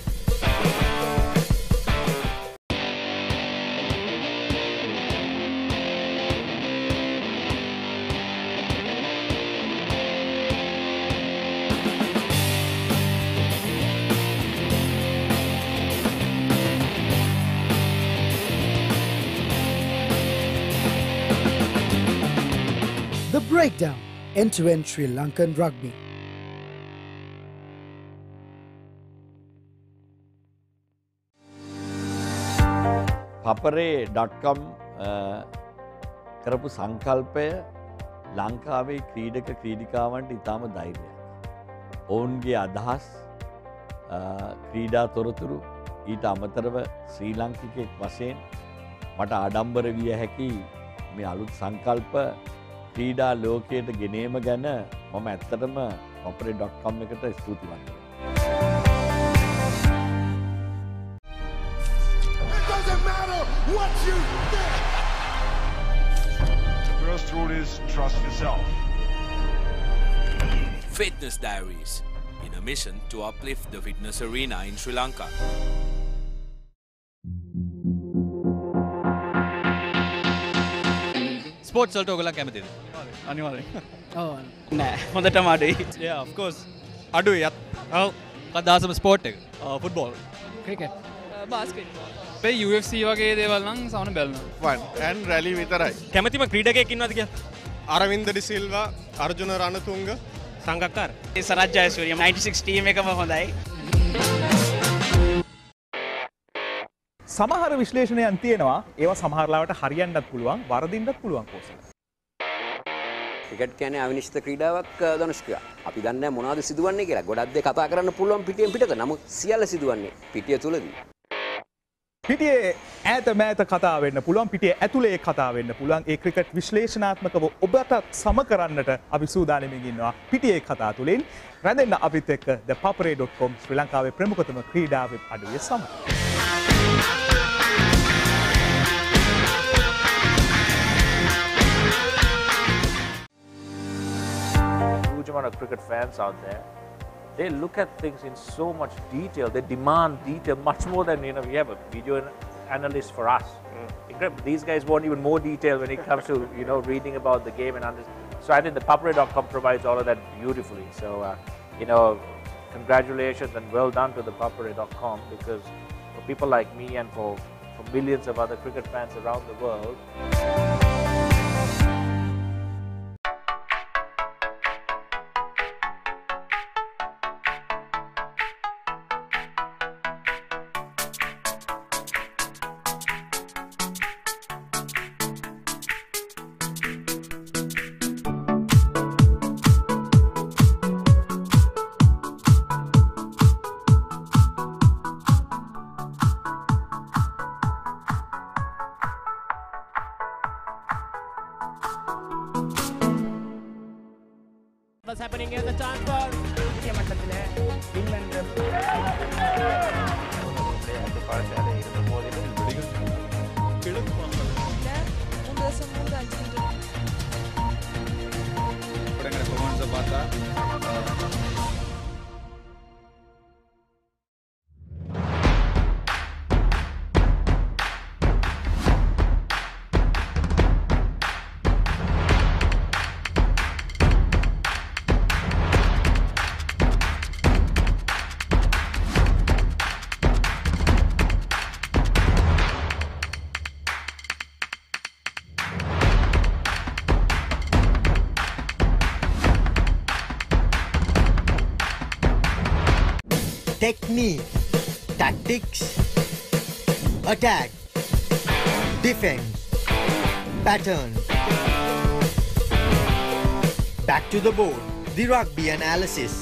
The breakdown, end-to-end Sri Lankan rugby. ThePapare.com කරපු සංකල්පය ලංකාවේ ක්‍රීඩක ක්‍රීඩිකාවන්ට ඉතාම ධෛර්යයක්. ඔවුන්ගේ අදහස් ක්‍රීඩා තොරතුරු ඊට අමතරව ශ්‍රී ලංකිකෙක් වශයෙන් මට ආඩම්බර විය හැකි මේ අලුත් සංකල්ප ක්‍රීඩා ලෝකයට ගෙනීම ගැන මම ඇත්තටම papare.com එකට ස්තුතිවන්තයි. What you think? The first rule is trust yourself. Fitness Diaries, in a mission to uplift the fitness arena in Sri Lanka. Sports වලට ඔයගොල්ලෝ කැමතිද? අනිවාර්යෙන්. ඔව්. නෑ. හොඳටම අඩුයි. Yeah, of course. අඩුයි. ඔව්. කදාසම ස්පෝර්ට් එක. Football. ක්‍රිකට්. බාස්කට්බෝල්. අපේ UFC වගේ දේවල් නම් සවන බලනවා. Fun and rally විතරයි. කැමතිම ක්‍රීඩකයෙක් ඉන්නවද කියලා? අරවින්ද ඩි සිල්වා, අර්ජුන රණතුංග, සංගක්කාර. ඒ සරත් ජයසූරිය 96 ටීම් එකම හොඳයි. සමහර විශ්ලේෂණයන් තියෙනවා ඒවා සමහරලාවට හරියන්නත් පුළුවන් වරදින්නත් පුළුවන් කෝසල. ක්‍රිකට් කියන්නේ අවිනිශ්චිත ක්‍රීඩාවක් ධනුෂ්කා. අපි දන්නේ නැහැ මොනවද සිදුවන්නේ කියලා. ගොඩක් දේ කතා කරන්න පුළුවන් පිටියෙන් පිටත. නමුත් සියල්ල සිදුවන්නේ පිටිය තුලදී. පිටියේ ඈත මෑත කතා වෙන්න පුළුවන් පිටියේ ඇතුලේ කතා වෙන්න පුළුවන් ඒ ක්‍රිකට් විශ්ලේෂණාත්මකව ඔබට සම කරන්නට අපි සූදානම්ින් ඉන්නවා පිටියේ කතා තුලින් රැඳෙන්න අපිත් එක්ක ThePapare.com ශ්‍රී ලංකාවේ ප්‍රමුඛතම ක්‍රීඩා වෙබ් අඩවිය සමග. Huge amount of cricket fans out there. They look at things in so much detail. They demand detail much more than we have a video analyst for us. These guys want even more detail when it comes to reading about the game and understanding. So I think ThePapare.com provides all of that beautifully. So congratulations and well done to ThePapare.com because for people like me and for millions of other cricket fans around the world. What's happening here? The chance for England. Technique, tactics, attack, defense, pattern. Back to the board, the rugby analysis.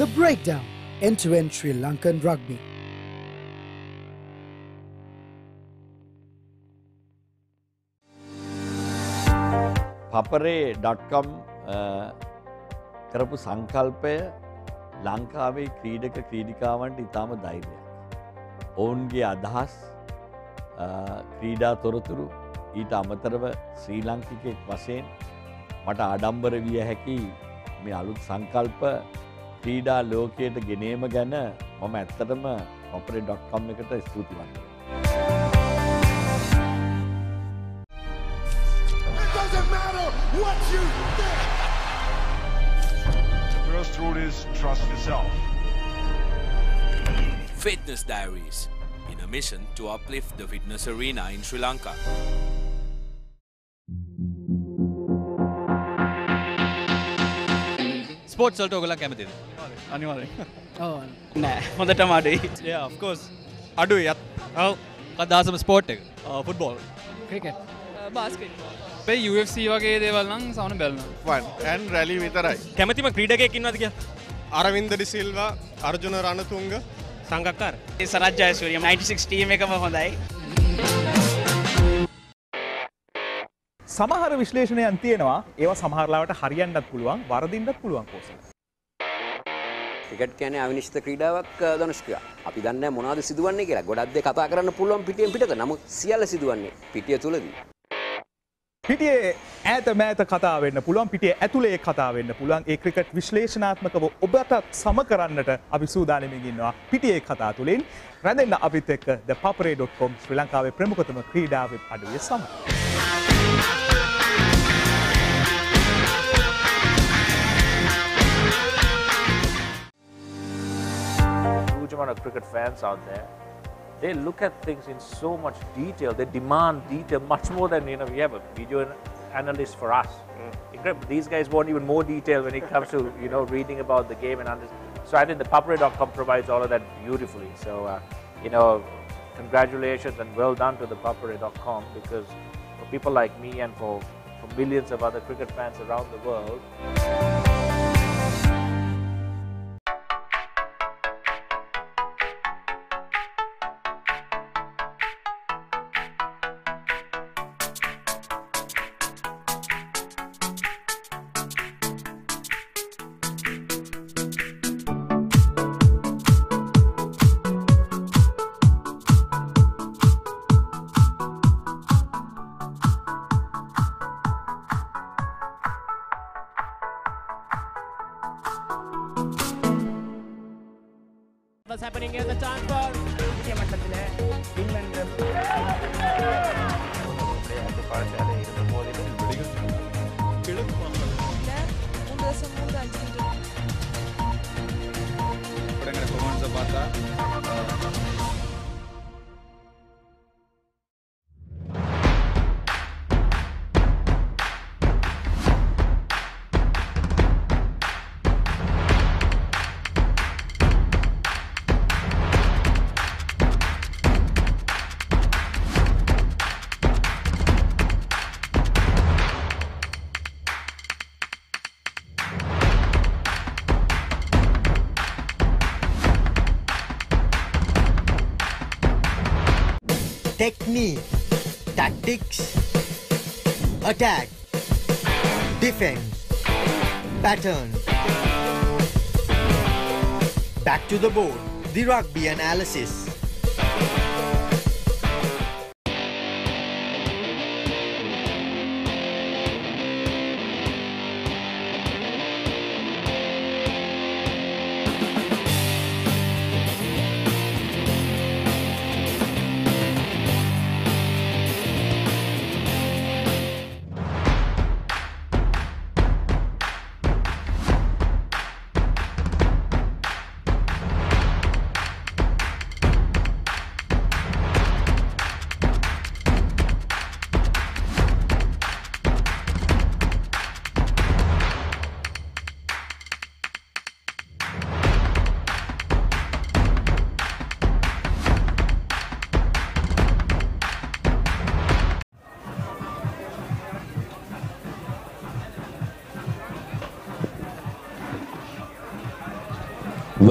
The Breakdown, end-to-end Sri Lankan Rugby. ThePapare.com කරපු සංකල්පය ලංකාවේ ක්‍රීඩක ක්‍රීඩිකාවන්ට ඉතාම ධෛර්යයක්. ඔවුන්ගේ අදහස් ක්‍රීඩා තොරතුරු ඊට අමතරව ශ්‍රී ලංකිකෙක් වශයෙන් මට ආඩම්බර විය හැකි මේ අලුත් සංකල්ප ක්‍රීඩා ලෝකයට ගෙනීම ගැන මම ඇත්තටම ThePapare.com එකට ස්තුතිවන්තයි. The first rule is trust yourself. Fitness Diaries, in a mission to uplift the fitness arena in Sri Lanka. Sports වලට ඔයගොල්ලෝ කැමතිද? අනිවාර්යෙන්. ඔව්. නෑ. හොඳටම අඩුයි. Yeah, of course. අඩුයි. ඔව්. කදාසම ස්පෝර්ට් එක. ෆුට්බෝල්. ක්‍රිකට්. බාස්කට්. අපේ UFC වගේ දේවල් නම් සවන බලනවා. Fun and rally විතරයි. කැමතිම ක්‍රීඩකයෙක් ඉන්නවද කියලා? අරවින්ද ඩි සිල්වා, අර්ජුන රණතුංග, සංගක්කාර. ඒ සරත් ජයසූරිය 96 ටීම් එකම හොඳයි. සමහර විශ්ලේෂණයන් තියෙනවා ඒවා සමහරලාවට හරියන්නත් පුළුවන් වරදින්නත් පුළුවන් කෝසල. ක්‍රිකට් කියන්නේ අවිනිශ්චිත ක්‍රීඩාවක් ධනුෂ්කා. අපි දන්නේ නැහැ මොනවද සිදුවන්නේ කියලා. ගොඩක් දේ කතා කරන්න පුළුවන් පිටියෙන් පිටත. නමුත් සියල්ල සිදුවන්නේ පිටිය තුලදී. පිටියේ ඈත මෑත කතා වෙන්න පුළුවන් පිටියේ ඇතුලේ කතා වෙන්න පුළුවන් ඒ ක්‍රිකට් විශ්ලේෂණාත්මකව ඔබට සම කරන්නට අපි සූදානම්ින් ඉන්නවා පිටියේ කතා තුලින් රැඳෙන්න අපිත් එක්ක ThePapare.com ශ්‍රී ලංකාවේ ප්‍රමුඛතම ක්‍රීඩා වෙබ් අඩවිය සමග Huge amount of cricket fans out there. They look at things in so much detail. They demand detail much more than we have a video analyst for us. Incredible. These guys want even more detail when it comes to reading about the game and understanding. So I think ThePapare.com provides all of that beautifully. So congratulations and well done to ThePapare.com because for people like me and for millions of other cricket fans around the world. What's happening here? The time for technique, tactics, attack, defense, pattern. Back to the board, the rugby analysis.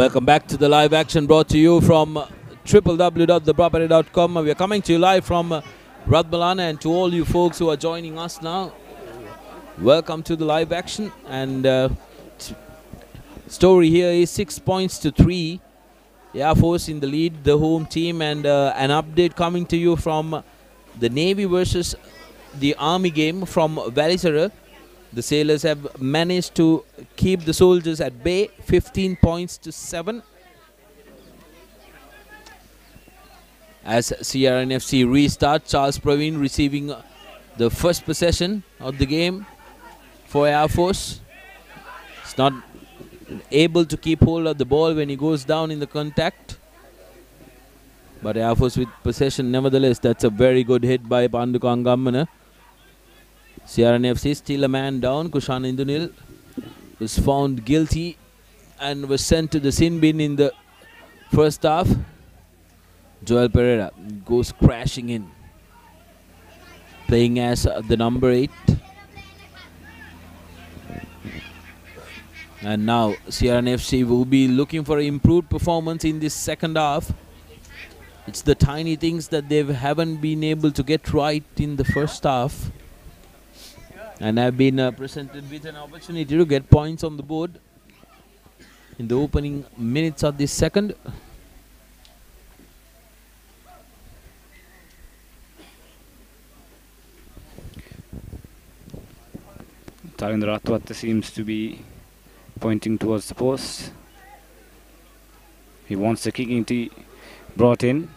Welcome back to the live action brought to you from www.thepapare.com. We are coming to you live from Radmalana, and to all you folks who are joining us now, welcome to the live action. And story here is 6 points to 3. Air Force in the lead, the home team, and an update coming to you from the Navy versus the Army game from Valisara. The Sailors have managed to keep the Soldiers at bay, 15 points to 7. As CRNFC restart, Charles Praveen receiving the first possession of the game for Air Force. It's not able to keep hold of the ball when he goes down in the contact. But Air Force with possession nevertheless. That's a very good hit by Panduka Angammana. CRNFC still a man down. Kushan Indunil was found guilty and was sent to the sin bin in the first half. Joel Pereira goes crashing in, playing as the number 8. And now CRNFC will be looking for improved performance in this second half. It's the tiny things that they haven't been able to get right in the first half, and have been presented with an opportunity to get points on the board in the opening minutes of this second. Tarindra Ratwatte seems to be pointing towards the post. He wants the kicking tee brought in.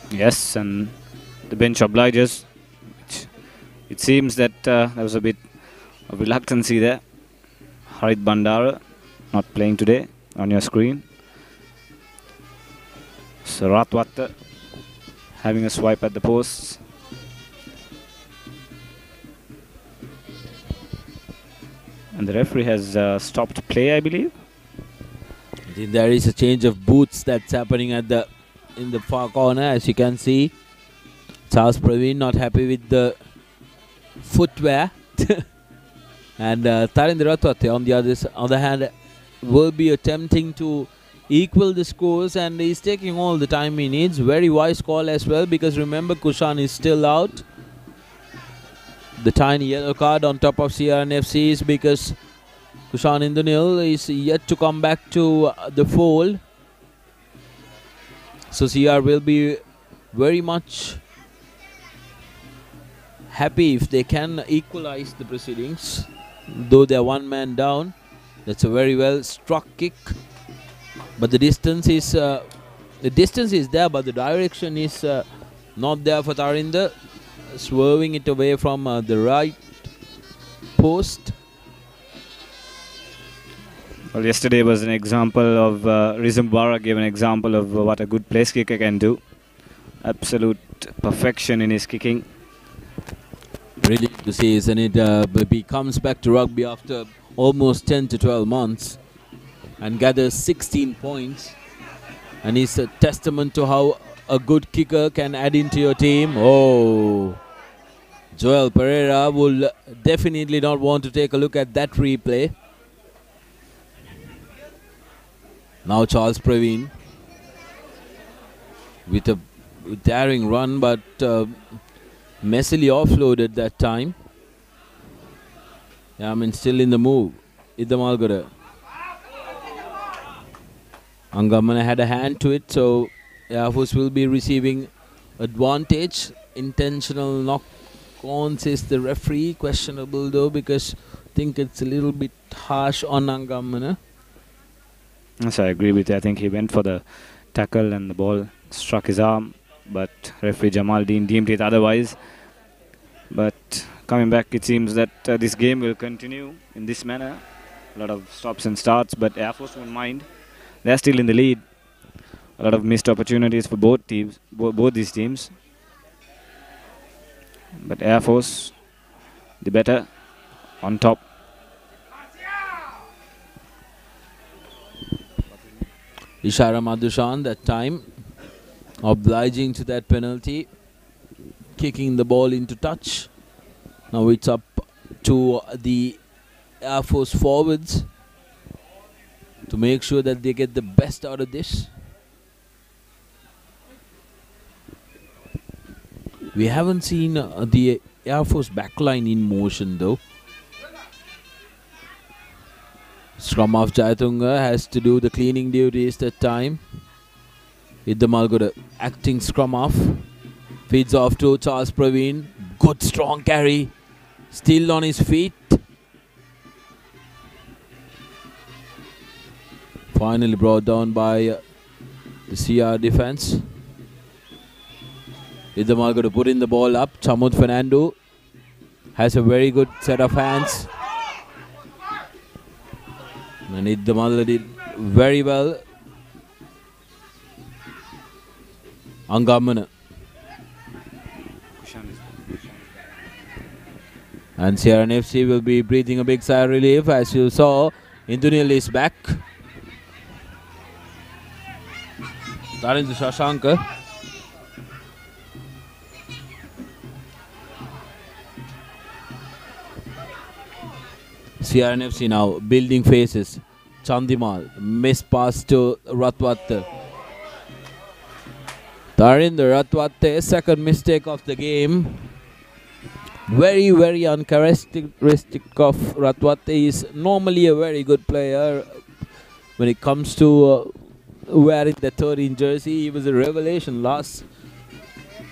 Yes, and the bench obliges. It seems that there was a bit of reluctancy there. Harit Bandara not playing today on your screen. So Ratwatte having a swipe at the posts. And the referee has stopped play, I believe. I think there is a change of boots that's happening in the far corner, as you can see. Charles Praveen not happy with the footwear. And Tarindra Ratwatte on the other hand will be attempting to equal the scores, and he's taking all the time he needs. Very wise call as well, because remember Kushan is still out. The tiny yellow card on top of CRNFC is because Kushan Indunil is yet to come back to the fold. So CR will be very much happy if they can equalize the proceedings, though they're one man down. That's a very well struck kick, but the distance is there, but the direction is not there for Tarinder, swerving it away from the right post. Well, yesterday was an example of Rizam Bara gave an example of what a good place kicker can do. Absolute perfection in his kicking. Really to see, isn't it? He comes back to rugby after almost 10 to 12 months and gathers 16 points, and it's a testament to how a good kicker can add into your team. Oh, Joel Pereira will definitely not want to take a look at that replay. Now Charles Praveen with a daring run, but messily offloaded that time. Yeah, I mean, still in the move. Iddamalgada. Angamana had a hand to it, so Air Force will be receiving advantage. Intentional knock-on, says the referee. Questionable though, because I think it's a little bit harsh on Angamana. Yes, I agree with you. I think he went for the tackle and the ball struck his arm, but referee Jamal Dean deemed it otherwise. But coming back, it seems that this game will continue in this manner. A lot of stops and starts, but Air Force won't mind. They're still in the lead. A lot of missed opportunities for both teams, both these teams. But Air Force, the better, on top. Ishara Madhushan that time obliging to that penalty, kicking the ball into touch. Now it's up to the Air Force forwards to make sure that they get the best out of this. We haven't seen the Air Force backline in motion though. Scrum of Jayatunga has to do the cleaning duties that time. Iddamalgada acting scrum off. Feeds off to Charles Praveen. Good strong carry. Still on his feet. Finally brought down by the CR defense. Iddamalgada putting the ball up. Chamud Fernando has a very good set of hands. And Iddamalgada did very well. Angamana. And CRNFC will be breathing a big sigh of relief. As you saw, Indunil is back. Tarindra Shashanka. CRNFC now building faces. Chandimal, miss pass to Ratwatte. Tarindra Ratwatte, second mistake of the game. Very, very uncharacteristic of Ratwatte. He is normally a very good player. When it comes to wearing the 13 jersey, he was a revelation last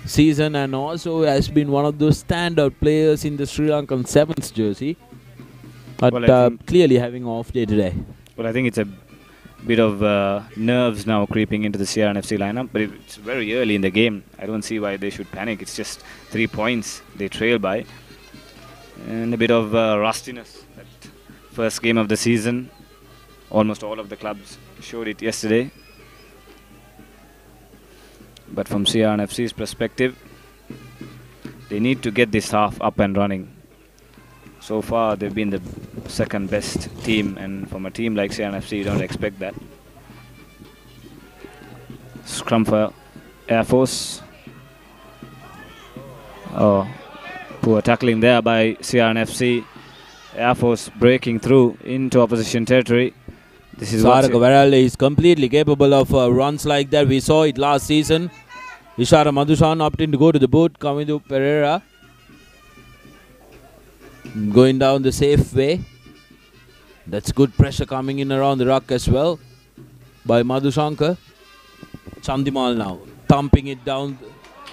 season and also has been one of those standout players in the Sri Lankan Sevens jersey. But clearly having an off day today. Well, I think it's a bit of nerves now creeping into the CRNFC lineup, but it's very early in the game. I don't see why they should panic. It's just 3 points they trail by. And a bit of rustiness. That first game of the season, almost all of the clubs showed it yesterday. But from CRNFC's perspective, they need to get this half up and running. So far, they've been the second best team, and from a team like CRNFC, you don't expect that. Scrum for Air Force. Oh, poor tackling there by CRNFC. Air Force breaking through into opposition territory. This is Saraka Varale is completely capable of runs like that. We saw it last season. Ishara Madhushan opting to go to the boot. Kamindu Pereira going down the safe way. That's good pressure coming in around the ruck as well by Madhushankar. Chandimal now thumping it down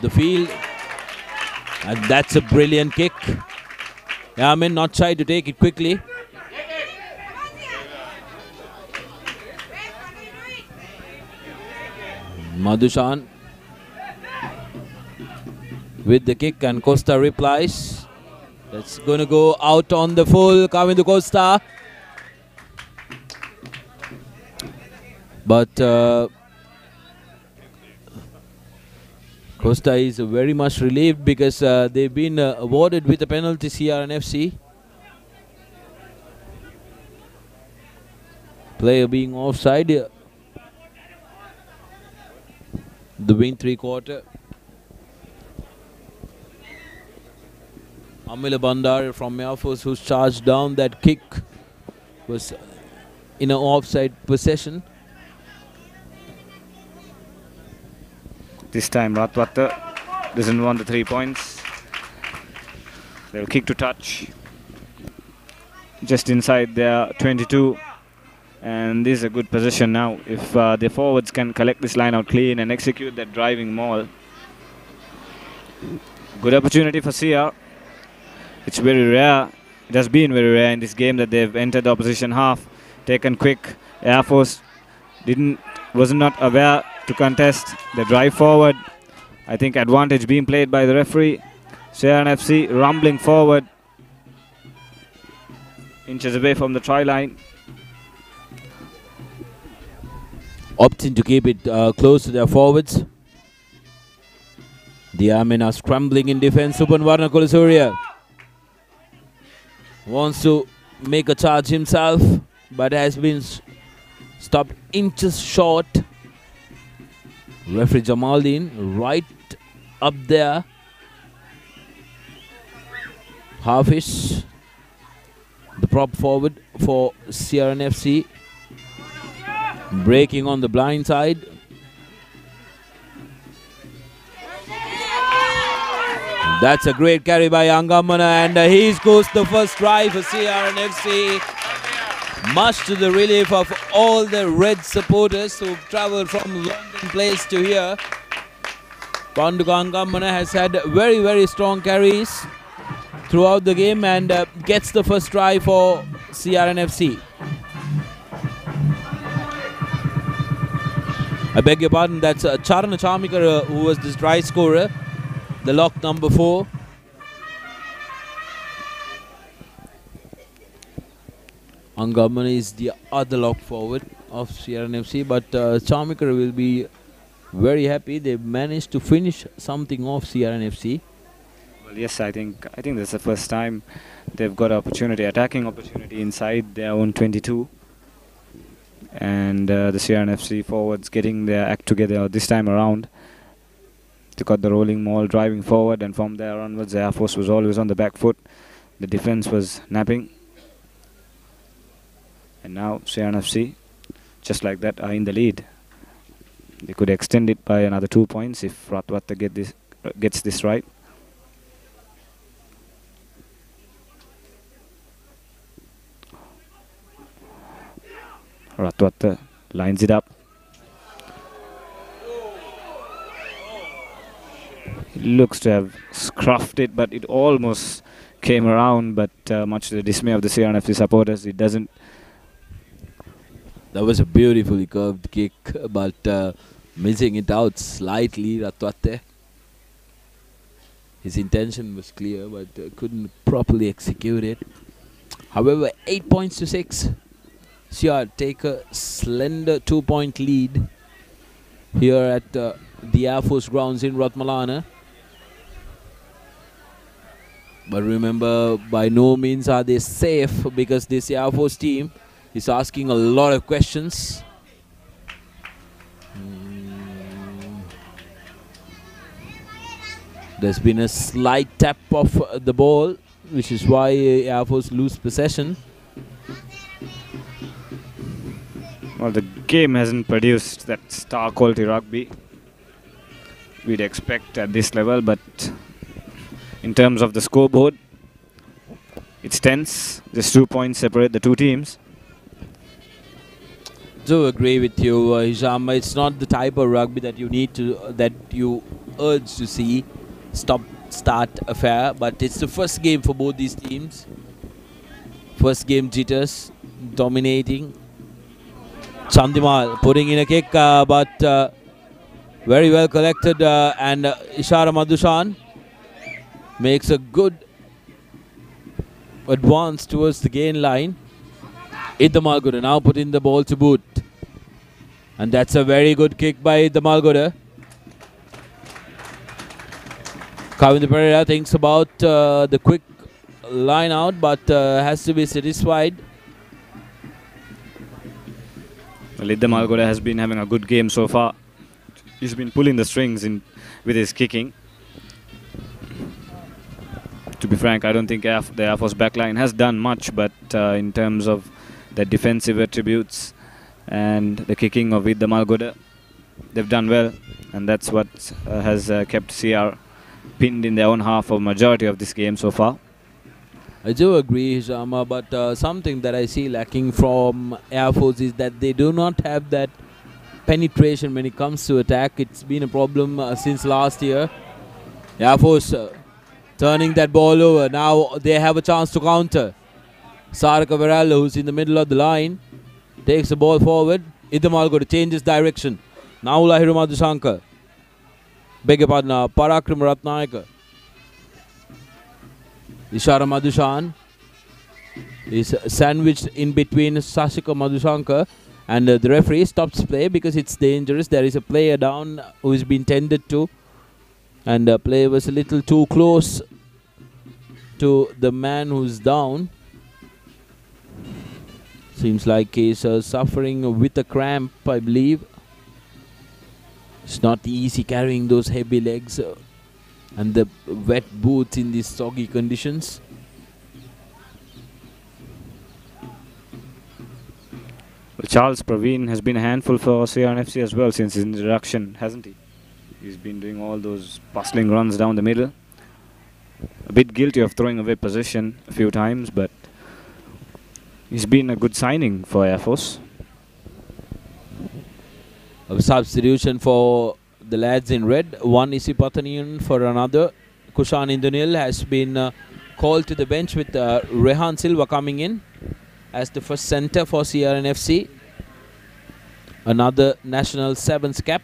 the field. And that's a brilliant kick. Yamin not shy to take it quickly. Madhushan with the kick and Costa replies. That's going to go out on the full. Kavindu Costa. But Costa is very much relieved because they've been awarded with a penalty, CRNFC. Player being offside. The wing 3/4. Amila Bandar from Air Force, who's charged down. That kick was in an offside possession. This time Ratwatta doesn't want the 3 points. They'll kick to touch. Just inside their 22. And this is a good position now. If the forwards can collect this line out clean and execute that driving maul. Good opportunity for CR. It's very rare. It has been very rare in this game that they've entered the opposition half, taken quick. Air Force was not aware to contest the drive forward. I think advantage being played by the referee. CRNFC rumbling forward, inches away from the try line. Opting to keep it close to their forwards. The Armin are scrambling in defense. Supanwarna Kulasurya wants to make a charge himself, but has been stopped inches short. Referee Jamaldeen right up there. Hafiz, the prop forward for CRNFC, breaking on the blind side. That's a great carry by Angamana, and he scores the first try for CRNFC. Much to the relief of all the red supporters who travelled from London Place to here. Panduka Angamana has had very, very strong carries throughout the game and gets the first try for CRNFC. I beg your pardon, that's Charana Chamikar who was this try scorer, the lock number 4. Angamana is the other lock forward of CRNFC, but Chamikar will be very happy. They managed to finish something off CRNFC. Well, yes, I think that's the first time they've got opportunity, attacking opportunity inside their own 22. And the CRNFC forwards getting their act together this time around. Took out the rolling maul, driving forward, and from there onwards the Air Force was always on the back foot. The defense was napping. And now CRNFC, just like that, are in the lead. They could extend it by another 2 points if Ratwatta gets this right. Ratwatta lines it up. looks to have scruffed it, but it almost came around, but much to the dismay of the CRNFC supporters, it doesn't. That was a beautifully curved kick, but missing it out slightly, Ratwatte. His intention was clear, but couldn't properly execute it. However, 8 points to 6. CR take a slender 2-point lead here at the Air Force grounds in Ratmalana. But remember, by no means are they safe, because this Air Force team is asking a lot of questions. There's been a slight tap of the ball, which is why Air Force lose possession. Well, the game hasn't produced that star quality rugby we'd expect at this level, but in terms of the scoreboard, it's tense. Just 2 points separate the two teams. Do agree with you, Hisham. It's not the type of rugby that you urge to see start affair, but it's the first game for both these teams. First game jitters, dominating. Chandimal putting in a kick, but very well collected, and Ishara Madhushan makes a good advance towards the gain line. Iddamalgoda now putting the ball to boot, and that's a very good kick by Iddamalgoda. Kavinda Pereira thinks about the quick line out, but has to be satisfied. Well, Iddamalgoda has been having a good game so far. He's been pulling the strings with his kicking. To be frank, I don't think the Air Force backline has done much, but in terms of the defensive attributes and the kicking of Iddamalgoda, they've done well, and that's what has kept CR pinned in their own half of majority of this game so far. I do agree, Hishama, but something that I see lacking from Air Force is that they do not have that penetration when it comes to attack. It's been a problem since last year. Air Force turning that ball over. Now they have a chance to counter. Saraka Varallo, who's in the middle of the line, takes the ball forward. Iddamalgoda changes direction. Now Lahiru Madhushankar. Beg your pardon, Parakram Ratnayaka. Ishara Madhushan is sandwiched in between Sashika Madhushankar, and the referee stops play because it's dangerous. There is a player down who has been tended to, and the player was a little too close to the man who's down. Seems like he's suffering with a cramp, I believe. It's not easy carrying those heavy legs and the wet boots in these soggy conditions. Well, Charles Praveen has been a handful for CRNFC as well since his introduction, hasn't he? He's been doing all those bustling runs down the middle. A bit guilty of throwing away possession a few times, but he's been a good signing for Air Force. A substitution for the lads in red. One Isipathanian for another. Kushan Indunil has been called to the bench with Rehan Silva coming in as the first centre for CRNFC. Another national sevens cap.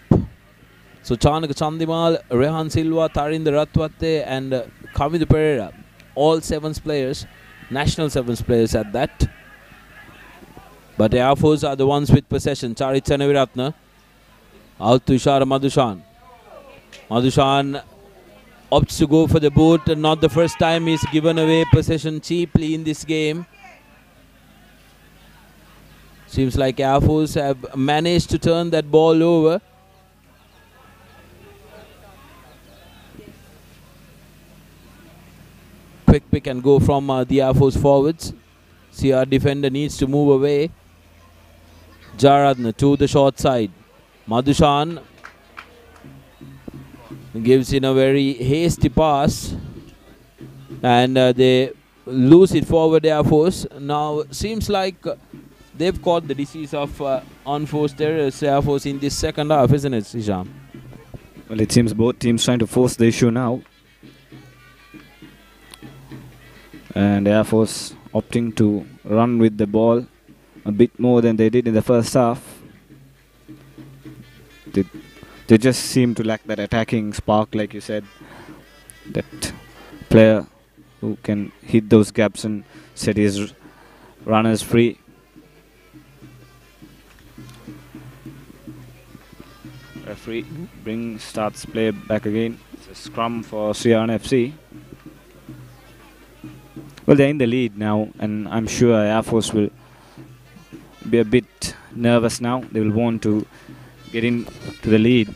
So Chanaka Chandimal, Rehan Silva, Tarinder Ratwatte and Kavinda Pereira. All sevens players, national sevens players at that. But the Air Force are the ones with possession. Charit Senaviratna. Out to Ishara Madhushan. Madhushan opts to go for the boot, and not the first time he's given away possession cheaply in this game. Seems like Air Force have managed to turn that ball over. Quick pick and go from the Air Force forwards. CR defender needs to move away. Jaradna to the short side. Madhushan gives in a very hasty pass, and they lose it forward Air Force. Now seems like they've caught the disease of unforced errors, Air Force, in this second half, isn't it, Hisham? Well, it seems both teams trying to force the issue now. And Air Force opting to run with the ball a bit more than they did in the first half. They just seem to lack that attacking spark, like you said. That player who can hit those gaps and set his runners free. Referee starts play back again. It's a scrum for CRNFC. Well, they're in the lead now, and I'm sure Air Force will be a bit nervous now. They will want to get into the lead.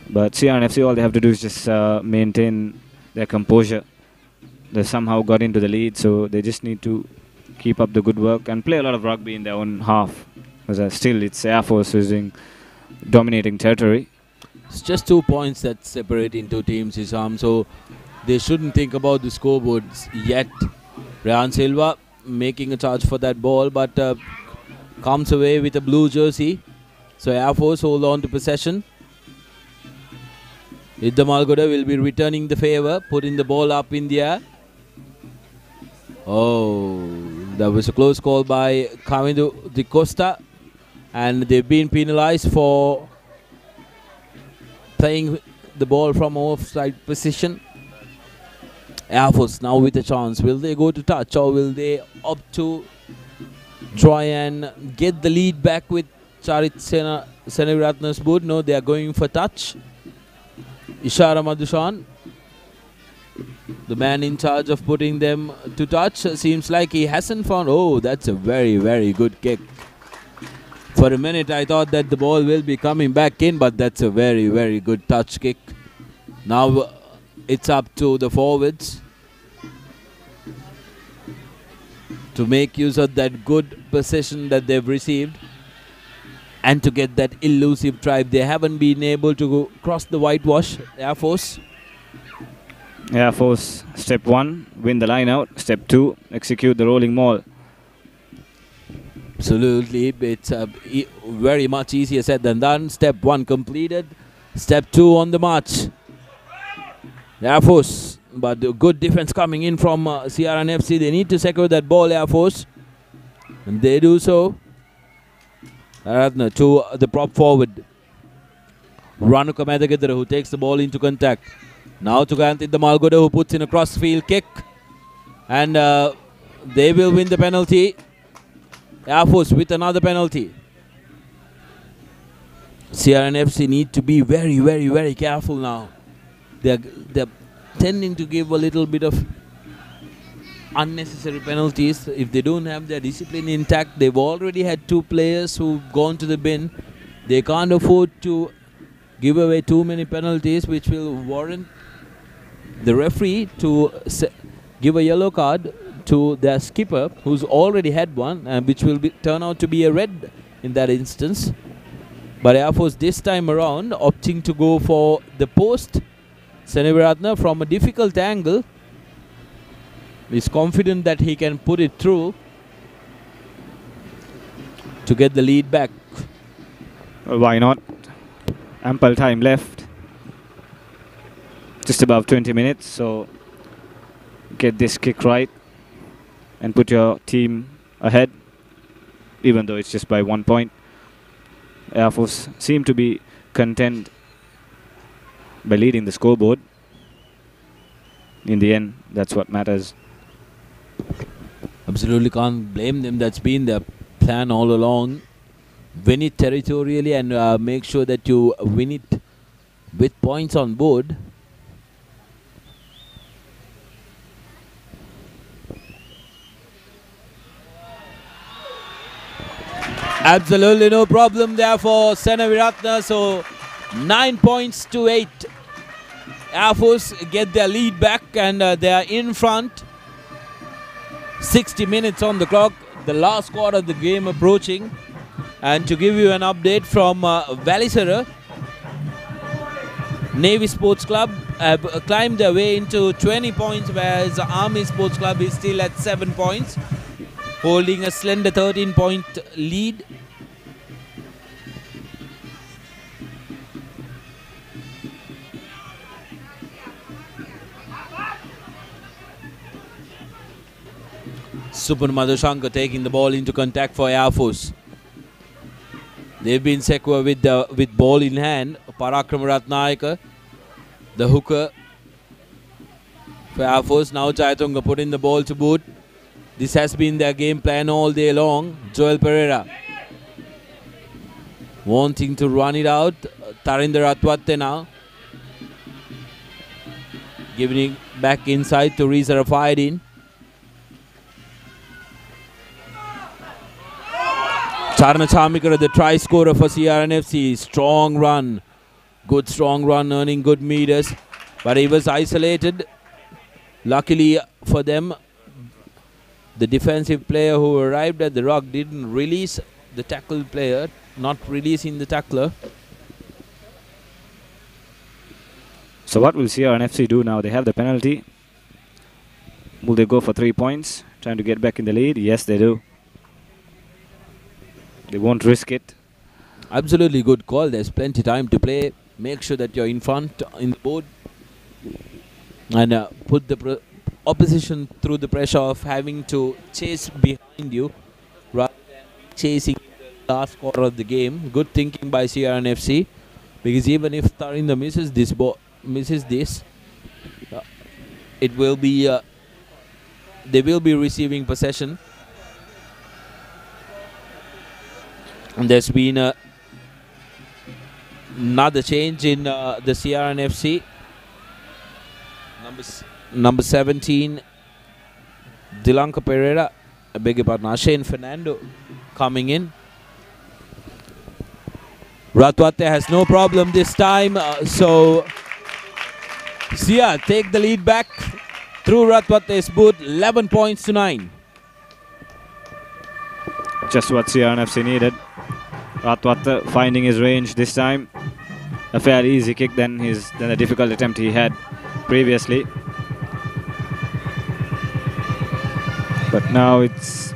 But CRNFC, all they have to do is just maintain their composure. They somehow got into the lead, so they just need to keep up the good work and play a lot of rugby in their own half. Because still, it's Air Force who's dominating territory. It's just 2 points that separate into teams, Isam, so they shouldn't think about the scoreboards yet. Ryan Silva making a charge for that ball, but comes away with a blue jersey. So Air Force hold on to possession. Idda Malgoda will be returning the favour, putting the ball up in the air. Oh, that was a close call by Kavindu Di Costa. And they've been penalised for playing the ball from offside position. Air Force now with a chance. Will they go to touch or will they opt to try and get the lead back with Charit Seneviratne's boot? No, they are going for touch. Ishara Madhushan, the man in charge of putting them to touch, seems like he hasn't found... Oh, that's a very, very good kick. For a minute, I thought that the ball will be coming back in, but that's a very, very good touch kick. Now it's up to the forwards to make use of that good possession that they've received and to get that elusive drive. They haven't been able to go cross the whitewash. Air Force. Air Force, step 1, win the line out. Step 2, execute the rolling maul. Absolutely, it's very much easier said than done. Step 1 completed. Step 2 on the march. Air Force, but good defense coming in from CRNFC. They need to secure that ball, Air Force, and they do so. Aradna to the prop forward. Ranuka Madagedra, who takes the ball into contact. Now to Ganti the Malgoda, who puts in a crossfield kick, and they will win the penalty. Air Force with another penalty. CRNFC need to be very, very, very careful now. They're tending to give a little bit of unnecessary penalties. If they don't have their discipline intact, they've already had 2 players who've gone to the bin. They can't afford to give away too many penalties, which will warrant the referee to give a yellow card to their skipper, who's already had one, which will turn out to be a red in that instance. But Air Force this time around opting to go for the post. Seneviratne from a difficult angle is confident that he can put it through to get the lead back. Well, why not? Ample time left. Just above 20 minutes, so get this kick right and put your team ahead, even though it's just by 1 point. Air Force seem to be content by leading the scoreboard. In the end, that's what matters. Absolutely can't blame them. That's been their plan all along. Win it territorially and make sure that you win it with points on board. Absolutely no problem there for Seneviratne. So 9 points to 8. Air Force get their lead back and they are in front. 60 minutes on the clock. The last quarter of the game approaching. And to give you an update from Valisara, Navy Sports Club have climbed their way into 20 points, whereas Army Sports Club is still at 7 points, holding a slender 13-point lead. Supun Madhushankar taking the ball into contact for Air Force. They've been secure with ball in hand. Parakram Ratnayaka, the hooker for Air Force. Now Jayatunga putting the ball to boot. This has been their game plan all day long. Joel Pereira wanting to run it out. Tarinder Ratwatte now giving it back inside to Reza Rafaidin. Charna Chamikara, the try scorer for CRNFC. Strong run. Good strong run, earning good meters. But he was isolated. Luckily for them, the defensive player who arrived at the ruck didn't release the tackle player, not releasing the tackler. So what will CRNFC do now? They have the penalty. Will they go for 3 points? Trying to get back in the lead? Yes, they do. They won't risk it. Absolutely good call. There's plenty time to play. Make sure that you're in front in the board and put the opposition through the pressure of having to chase behind you rather than chasing the last quarter of the game. Good thinking by CRNFC, because even if Tarinder misses this, it will be they will be receiving possession. And there's been another change in the CRNFC. Number 17, Dilanka Pereira, I beg your pardon, Shane Fernando coming in. Ratwatte has no problem this time, so Sia take the lead back through Ratwatte's boot, 11 points to 9. Just what CRNFC needed. Ratwatte finding his range this time. A fairly easy kick than the difficult attempt he had previously. But now it's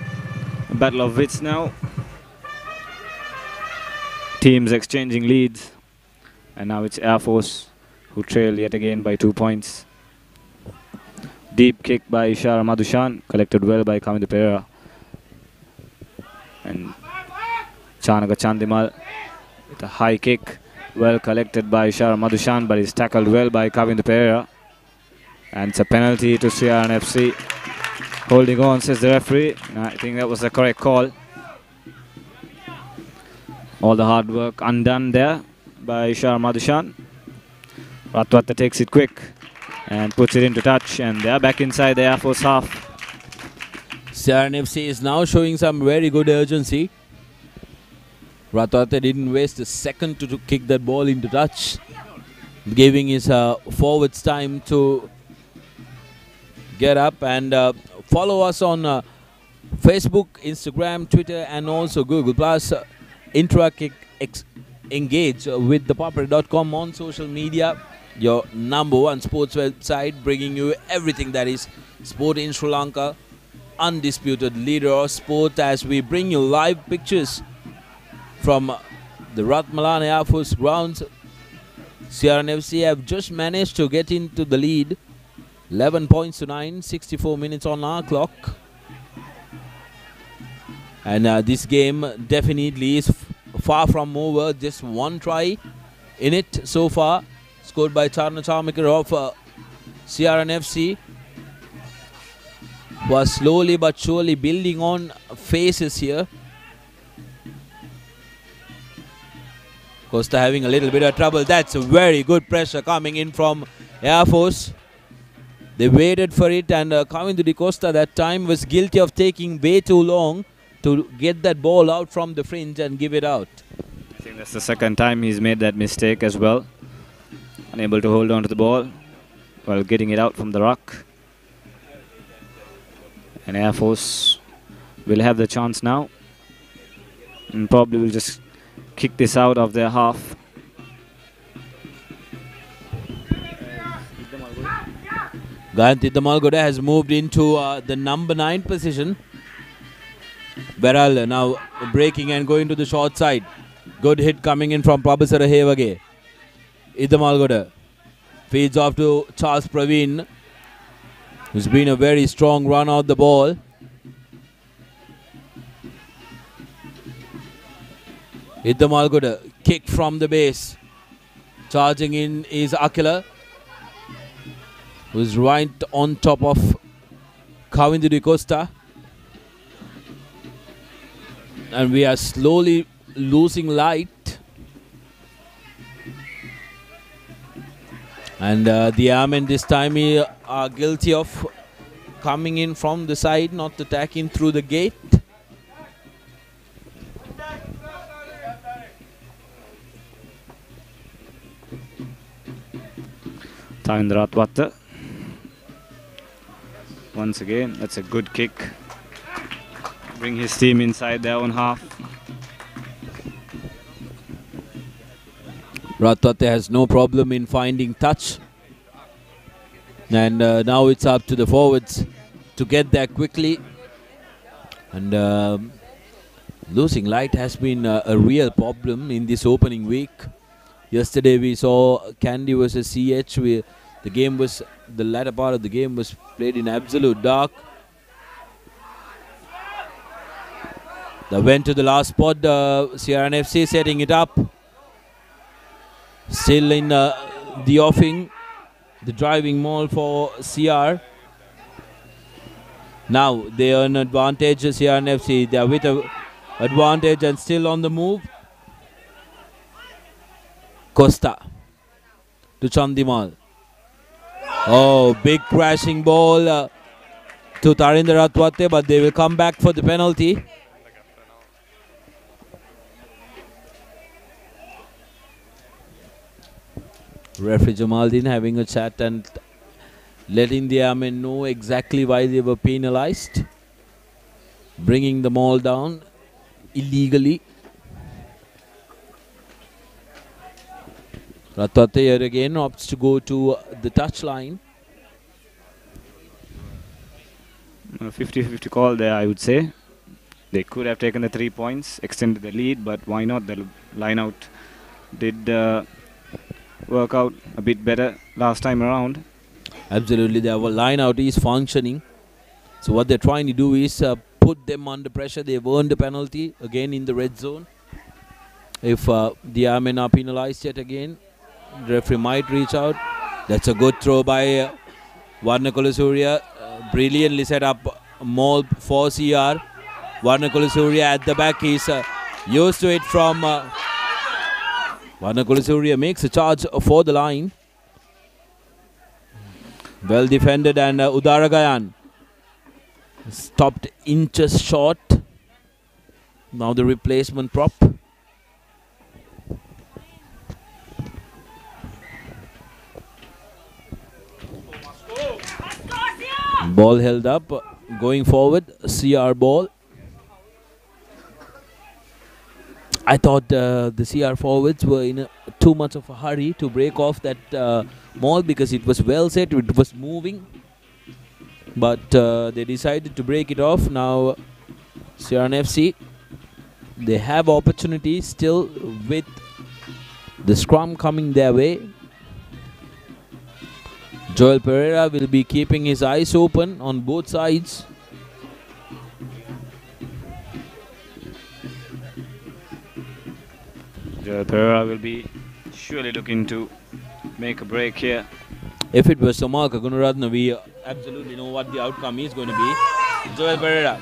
a battle of wits now. Teams exchanging leads. And now it's Air Force who trail yet again by 2 points. Deep kick by Ishara Madhushan, collected well by Kamindu Pereira. And Chanaka Chandimal with a high kick, well collected by Ishara Madhushan, but is tackled well by Kavindu Pereira. And it's a penalty to CRNFC. Holding on, says the referee. I think that was the correct call. All the hard work undone there by Ishara Madhushan. Ratwatte takes it quick and puts it into touch, and they're back inside the Air Force half. CRNFC is now showing some very good urgency. Ratwatte didn't waste a second to kick that ball into touch, giving his forwards time to get up. And follow us on Facebook, Instagram, Twitter, and also Google+. Interact, engage with thepapare.com on social media. Your #1 sports website, bringing you everything that is sport in Sri Lanka. Undisputed leader of sport, as we bring you live pictures from the Ratmalana Air Force grounds. CRNFC have just managed to get into the lead, 11 points to 9, 64 minutes on our clock. And this game definitely is far from over. Just one try in it so far, scored by Charna Charmakar of CRNFC, was slowly but surely building on faces here. Costa having a little bit of trouble. That's a very good pressure coming in from Air Force. They waited for it, and Kavindu Di Costa that time was guilty of taking way too long to get that ball out from the fringe and give it out. I think that's the second time he's made that mistake as well. Unable to hold on to the ball while getting it out from the ruck. And Air Force will have the chance now, and probably will just kick this out of their half. Gayanthi Damalgoda has moved into the number 9 position. Beral now breaking and going to the short side. Good hit coming in from Prabhasara Hevage. Idamalgoda feeds off to Charles Praveen, who's been a very strong run out the ball. Hit the Malgoda. Kick from the base. Charging in is Akila, who's right on top of Kavindu de Costa. And we are slowly losing light. And the Airmen this time are guilty of coming in from the side, not attacking through the gate. Tavindra Atwatta. Once again, that's a good kick. Bring his team inside their own half. Ratwatte has no problem in finding touch. And now it's up to the forwards to get there quickly. And losing light has been a real problem in this opening week. Yesterday we saw Candy versus CH. The latter part of the game was played in absolute dark. They went to the last spot. CRNFC setting it up. Still in the offing. The driving maul for CR. Now they earn advantage. CRNFC, they are with advantage and still on the move. Costa to Chandimal. Oh, big crashing ball to Tarinder Atwatte, but they will come back for the penalty. Referee Jamaldin having a chat and letting the Airmen know exactly why they were penalized. Bringing them all down illegally. Ratwatte here again opts to go to the touch line. 50-50 call there, I would say. They could have taken the 3 points, extended the lead, but why not? The line out did work out a bit better last time around. Absolutely, their line out is functioning. So what they're trying to do is put them under pressure. They've earned a penalty again in the red zone. If the Airmen are penalized yet again, the referee might reach out. That's a good throw by Varnakula Surya. Brilliantly set up maul for CR. Varnakula Surya at the back. He's used to it from Varnakula Surya makes a charge for the line. Well defended, and Udaragayan stopped inches short. Now the replacement prop. Ball held up, going forward, CR ball. I thought the CR forwards were in too much of a hurry to break off that maul because it was well set, it was moving. But they decided to break it off. Now CRNFC, they have opportunities still with the scrum coming their way. Joel Pereira will be keeping his eyes open on both sides. Joel Pereira will be surely looking to make a break here. If it was Samarka Gunaratna, we absolutely know what the outcome is going to be. Joel Pereira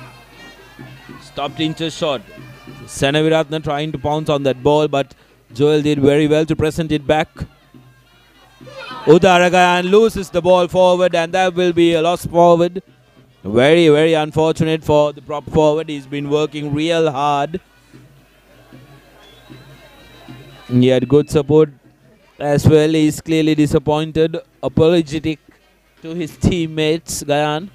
stopped inches short. Senaviratna trying to pounce on that ball, but Joel did very well to present it back. Udaragayan loses the ball forward, and that will be a loss forward. Very, very unfortunate for the prop forward. He's been working real hard. He had good support as well. He's clearly disappointed, apologetic to his teammates, Gayan.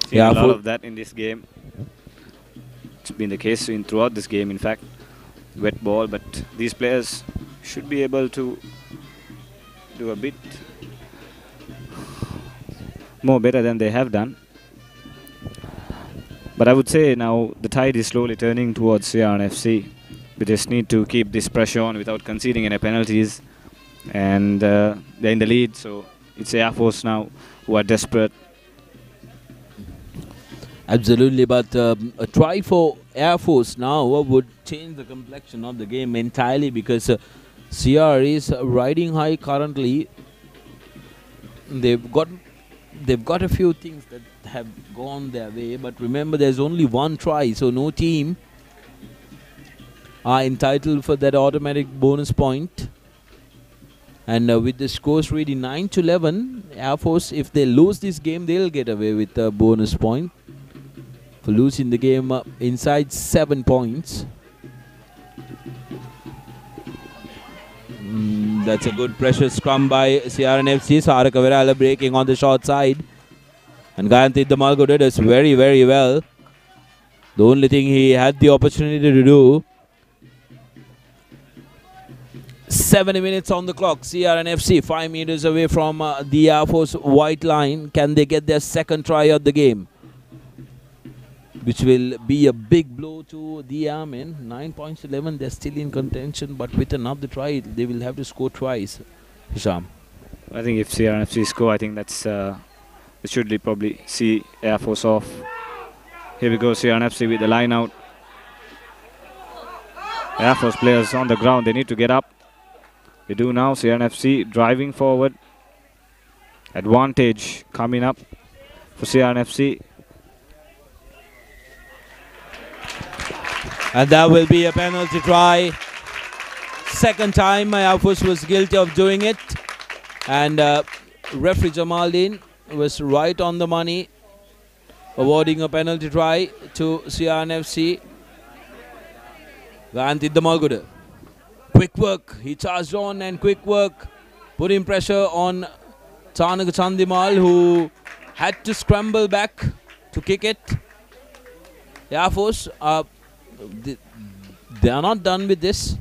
Seen a lot of that in this game. It's been the case throughout this game, in fact. Wet ball, but these players should be able to do a bit more better than they have done. But I would say now the tide is slowly turning towards CRNFC. We just need to keep this pressure on without conceding any penalties. And they're in the lead, so it's Air Force now who are desperate. Absolutely, but a try for Air Force now would change the complexion of the game entirely because CR is riding high currently. They've got a few things that have gone their way, but remember there's only one try, so no team are entitled for that automatic bonus point. And with the scores reading 9-11, Air Force, if they lose this game, they'll get away with a bonus point for losing the game inside 7 points. That's a good pressure scrum by CRNFC. Saraka Virala breaking on the short side. And Gayanthi Damalgoda does very, very well. The only thing he had the opportunity to do. 70 minutes on the clock. CRNFC 5 meters away from the Air Force white line. Can they get their second try of the game? Which will be a big blow to the Airmen. 9 points to 11. They're still in contention, but with another try, they will have to score twice. Hisham. I think if CRNFC score, I think that's they should probably see Air Force off. Here we go, CRNFC with the line out. Air Force players on the ground. They need to get up. They do now. CRNFC driving forward. Advantage coming up for CRNFC. And that will be a penalty try. Second time Air Force was guilty of doing it. And referee Jamaldin was right on the money, awarding a penalty try to CRNFC. Gayanthi Damalgoda. Quick work. He charged on and quick work. Putting pressure on Chanaka Chandimal, who had to scramble back to kick it. Air Force, they are not done with this.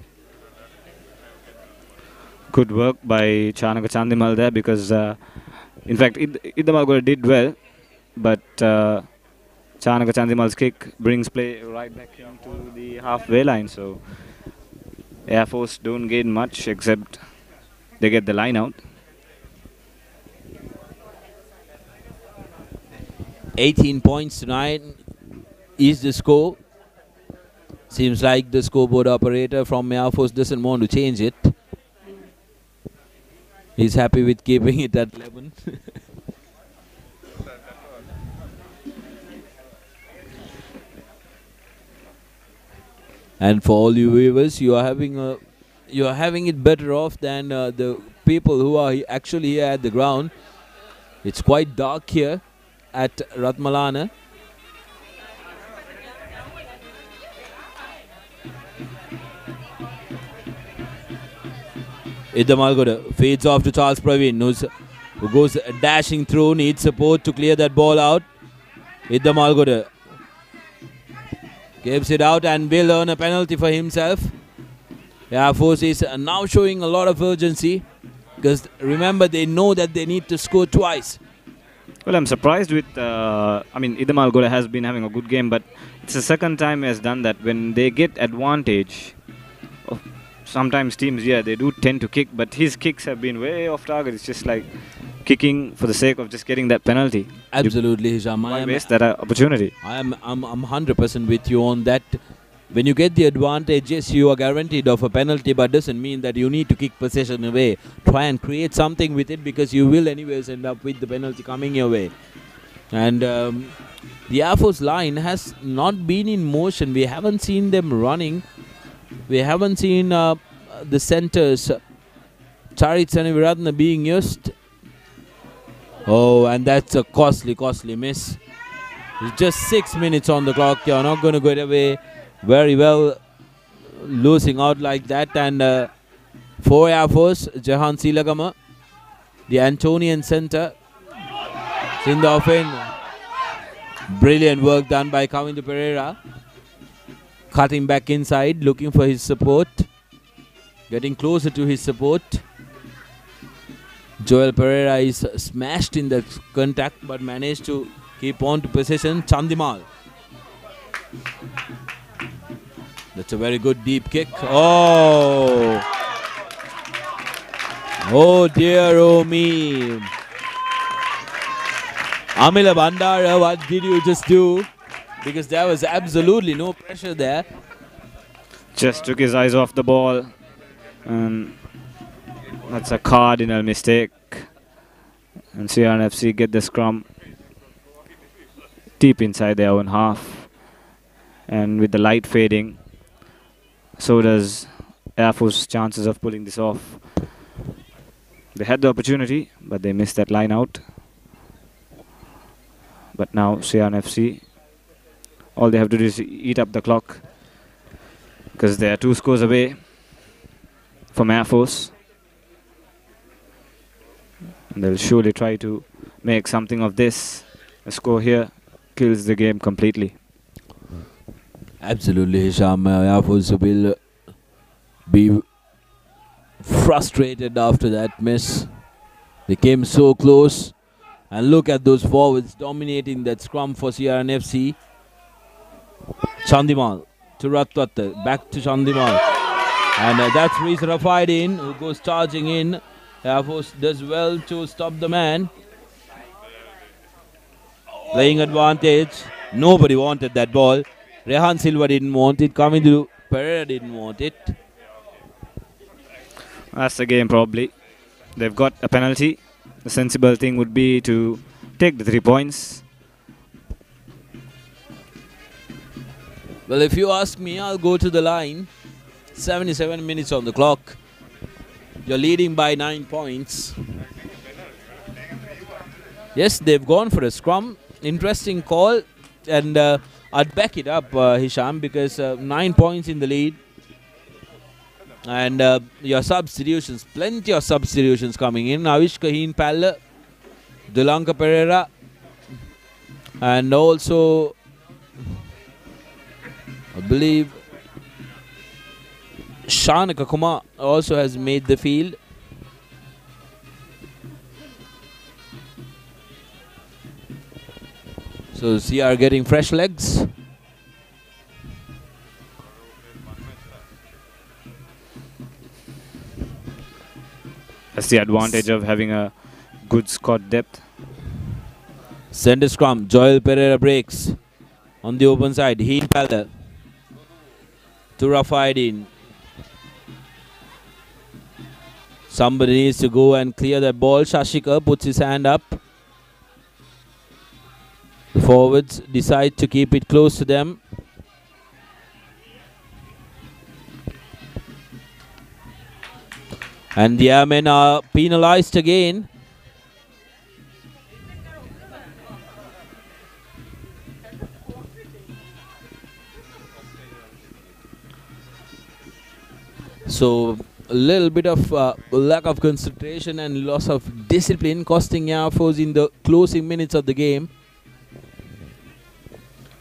Good work by Chanaka Chandimal there because, in fact, Damalgoda did well, but Chanaka Chandimal's kick brings play right back into the halfway line. So Air Force don't gain much except they get the line out. 18 points tonight is the score. Seems like the scoreboard operator from Air Force doesn't want to change it. He's happy with keeping it at 11. And for all you viewers, you are having it better off than the people who are actually here at the ground. It's quite dark here at Ratmalana. Damalgoda fades off to Charles Praveen, who goes dashing through, needs support to clear that ball out. Damalgoda gives it out and will earn a penalty for himself. Air Force is now showing a lot of urgency because remember they know that they need to score twice. Well, I'm surprised with, Damalgoda has been having a good game, but it's the second time he has done that. When they get advantage, sometimes teams, they do tend to kick, but his kicks have been way off target. It's just like kicking for the sake of just getting that penalty. Absolutely, Hisham. Why waste that opportunity? I'm 100% with you on that. When you get the advantage, yes, you are guaranteed of a penalty, but doesn't mean that you need to kick possession away. Try and create something with it because you will anyways end up with the penalty coming your way. And the Air Force line has not been in motion. We haven't seen them running. We haven't seen the centers, Charit and Viratna, being used. Oh, and that's a costly miss. It's just 6 minutes on the clock. You're not going to get away very well losing out like that. And for Air Force, Jahan Silagama, the Antonian center, Sindhofen. Brilliant work done by Kavindu Pereira. Cutting back inside, looking for his support. Getting closer to his support. Joel Pereira is smashed in the contact but managed to keep on to possession. Chandimal. That's a very good deep kick. Oh! Oh dear, oh me. Amila Bandara, what did you just do? because there was absolutely no pressure there. Just took his eyes off the ball, and that's a cardinal mistake. And CRNFC get the scrum deep inside their own half, and with the light fading, so does Air Force chances of pulling this off. They had the opportunity, but they missed that line out. But now CRNFC, all they have to do is eat up the clock, because they are 2 scores away from Air Force. And they'll surely try to make something of this. A score here kills the game completely. Absolutely, Hisham. Air Force will be frustrated after that miss. They came so close, and look at those forwards dominating that scrum for CRNFC. Chandimal to Ratwatta, back to Chandimal, and that's Reese Rafaidin who goes charging in. Air Force does well to stop the man. Playing advantage. Nobody wanted that ball. Rehan Silva didn't want it. Kamindu Pereira didn't want it. That's the game probably. They've got a penalty. The sensible thing would be to take the 3 points. Well, if you ask me, I'll go to the line. 77 minutes on the clock. You're leading by 9 points. Yes, they've gone for a scrum. Interesting call. And I'd back it up, Hisham, because 9 points in the lead. And your substitutions, plenty of substitutions coming in. Avish Kaheen Palla, Dulanka Pereira, and also, I believe, Shanaka Kumar also has made the field. So CR getting fresh legs. That's the advantage of having a good squad depth. Center scrum, Joel Pereira breaks on the open side. Heen Palla to Rafaidin. Somebody needs to go and clear that ball. Shashika puts his hand up. The forwards decide to keep it close to them. And the airmen are penalized again. So a little bit of lack of concentration and loss of discipline costing Air Force in the closing minutes of the game.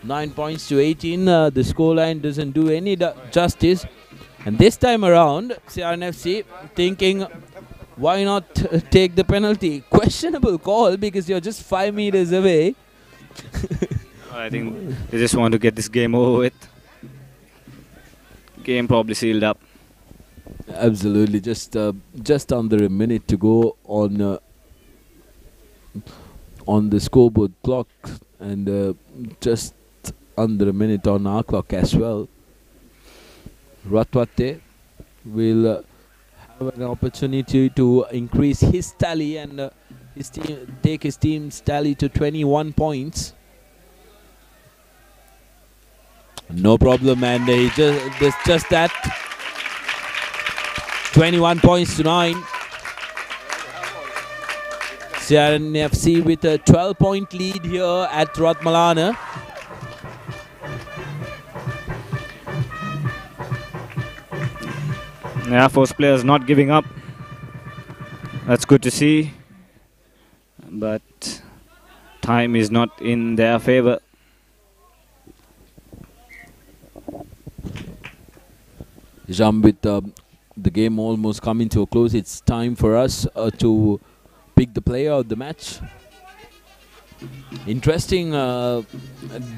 9 points to 18. The scoreline doesn't do any justice. And this time around, CRNFC thinking, why not take the penalty? Questionable call because you're just 5 meters away. I think they just want to get this game over with. Game probably sealed up. Absolutely, just under a minute to go on the scoreboard clock, and just under a minute on our clock as well. Ratwate will have an opportunity to increase his tally and his team take his team's tally to 21 points. No problem, and he just that. 21 points to 9. CRNFC with a 12-point lead here at Ratmalana. Air Force players not giving up. That's good to see. But time is not in their favor. Jam, with the game almost coming to a close, it's time for us to pick the player of the match. Interesting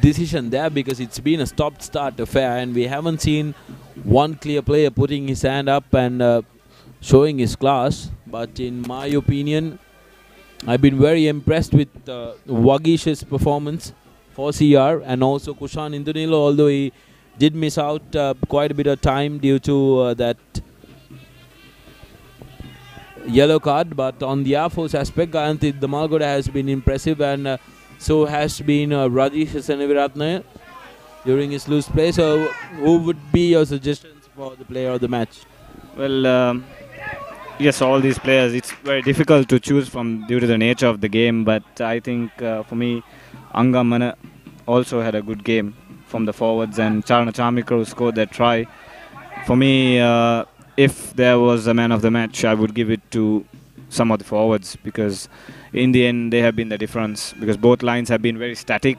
decision there because it's been a stop-start affair and we haven't seen one clear player putting his hand up and showing his class. But in my opinion, I've been very impressed with Wagish's performance for CR, and also Kushan Indunilo, although he did miss out quite a bit of time due to that yellow card. But on the Air Force aspect, Gayanthi Damalgoda has been impressive, and so has been Rajesh Seneviratne during his loose play. So who would be your suggestions for the player of the match? Well, yes, all these players, it's very difficult to choose from due to the nature of the game, but I think for me, Angamana also had a good game from the forwards, and Charna Chamikar, who scored that try. For me, if there was a man of the match, I would give it to some of the forwards, because in the end they have been the difference, because both lines have been very static.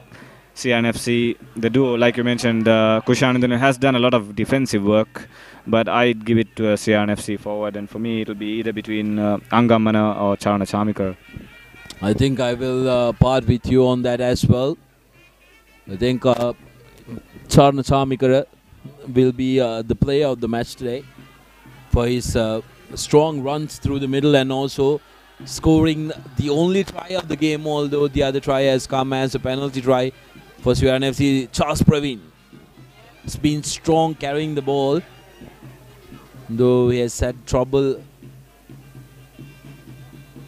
CRNFC, the duo, like you mentioned, Kushanandan has done a lot of defensive work, but I'd give it to a CRNFC forward, and for me it'll be either between Angamana or Charna Chamikar. I think I will part with you on that as well. I think Charna Chamikar will be the player of the match today for his strong runs through the middle, and also scoring the only try of the game, although the other try has come as a penalty try for CRNFC. Charles Praveen has been strong carrying the ball, though he has had trouble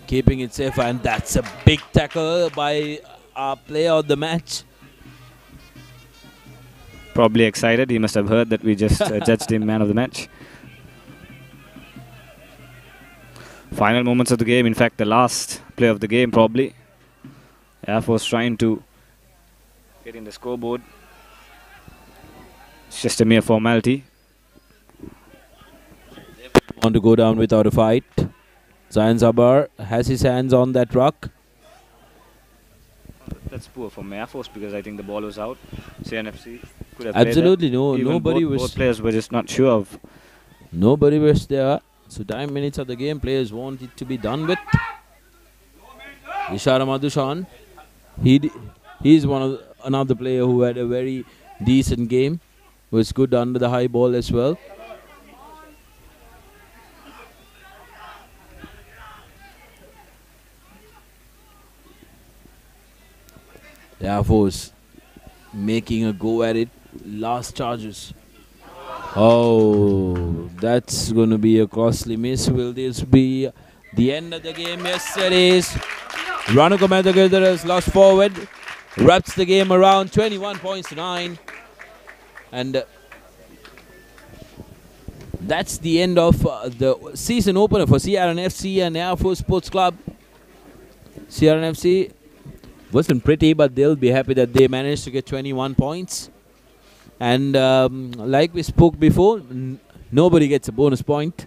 keeping it safe, and that's a big tackle by our player of the match. Probably excited. He must have heard that we just judged him man of the match. Final moments of the game, in fact the last play of the game probably. Air Force trying to get in the scoreboard. It's just a mere formality. Want to go down without a fight. Zayan Zabar has his hands on that ruck. That's poor from Air Force, because I think the ball was out. CNFC could have Absolutely, played that. nobody was. Both players were just not sure of. Nobody was there. So 9 minutes of the game, players want it to be done with. Ishara Madhushan, he's another player who had a very decent game. Was good under the high ball as well. The Air Force making a go at it. Last charges. Oh, that's going to be a costly miss. Will this be the end of the game? Yes, it is. Ranuka Madhagirdaras lost forward. Wraps the game around 21 points to 9. And that's the end of the season opener for CRNFC and Air Force Sports Club. CRNFC wasn't pretty, but they'll be happy that they managed to get 21 points. And like we spoke before, nobody gets a bonus point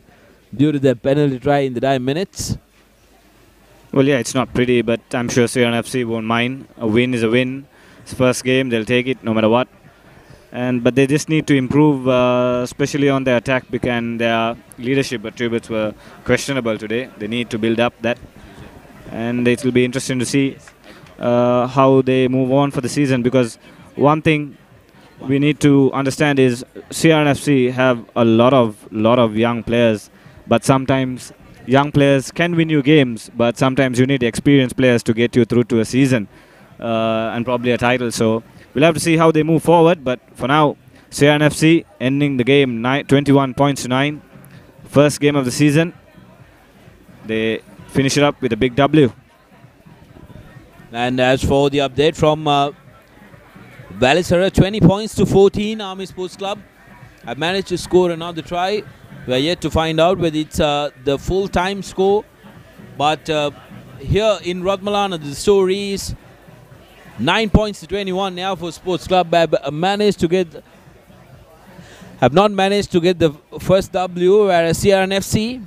due to the penalty try in the 9 minutes. Well, yeah, it's not pretty, but I'm sure CRNFC won't mind. A win is a win. It's first game, they'll take it no matter what. But they just need to improve, especially on their attack, and their leadership attributes were questionable today. They need to build up that. And it will be interesting to see how they move on for the season, because one thing we need to understand is CRNFC have a lot of young players, but sometimes young players can win you games, but sometimes you need experienced players to get you through to a season and probably a title. So we'll have to see how they move forward, but for now, CRNFC ending the game 21 points to 9. First game of the season. They finish it up with a big W. And as for the update from Valisara, 20 points to 14, Army Sports Club have managed to score another try. We are yet to find out whether it's the full-time score. But here in Ratmalana, the story is 9 points to 21. Air Force Sports Club have not managed to get the first W, whereas CRNFC,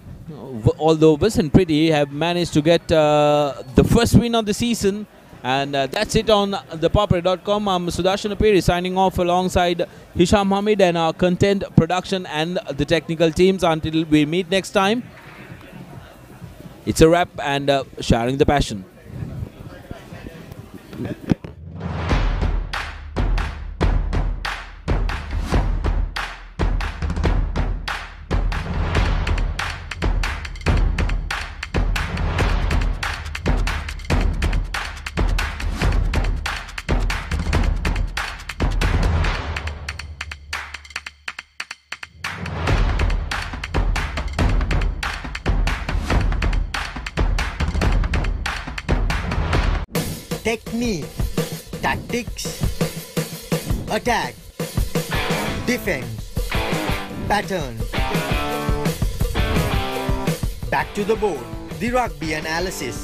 although wasn't pretty, have managed to get the first win of the season. And that's it on ThePapare.com. I'm Sudarshan Apiri signing off alongside Hisham Hamid and our content production and the technical teams. Until we meet next time, it's a wrap, and sharing the passion. technique, tactics, attack, defend, pattern. Back to the board, the rugby analysis.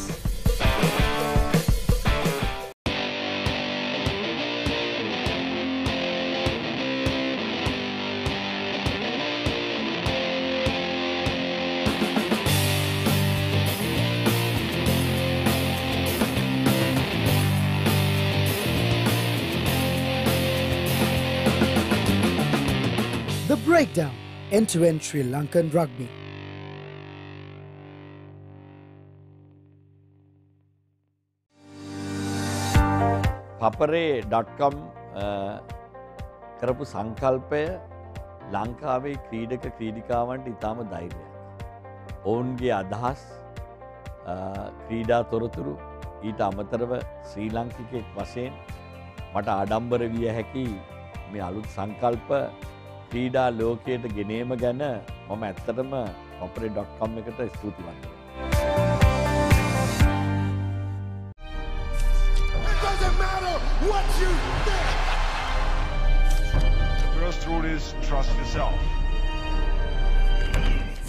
The breakdown, end-to-end Sri Lankan rugby. ThePapare.com කරපු සංකල්පය ලංකාවේ ක්‍රීඩක ක්‍රීඩිකාවන්ට ඉතාම ධෛර්යයක්. ඔවුන්ගේ අදහස් ක්‍රීඩා තොරතුරු ඊට අමතරව ශ්‍රී ලංකිකෙක් වශයෙන් මට ආඩම්බර විය හැකි මේ අලුත් සංකල්ප ක්‍රීඩා ලෝකයට ගෙනීම ගැන මම ඇත්තටම papare.com එකට ස්තුතිවන්තයි. What you think? The first rule is trust yourself.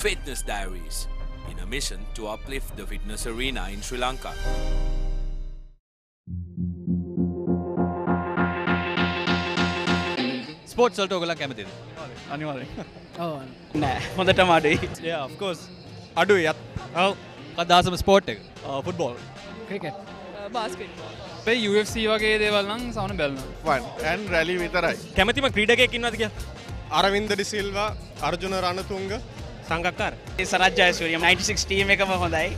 Fitness Diaries, in a mission to uplift the fitness arena in Sri Lanka. Sports වලට ඔයගොල්ලෝ කැමතිද? අනිවාර්යෙන්. ඔව් නෑ හොඳටම අඩුයි. Yeah, of course. අඩුයි. ඔව්. කදාසම ස්පෝට් එක. ෆුට්බෝල්. ක්‍රිකට් බාස්කට්බෝල් අපේ UFC වගේ දේවල් නම් සවන බැලනවා. ෆන් and rally විතරයි. කැමතිම ක්‍රීඩකයෙක් ඉන්නවද කියලා? අරවින්ද ඩිසිල්වා, අර්ජුන රණතුංග, සංගක්කාර. සරත් ජයසූරිය 96 ටීම් එකම හොඳයි.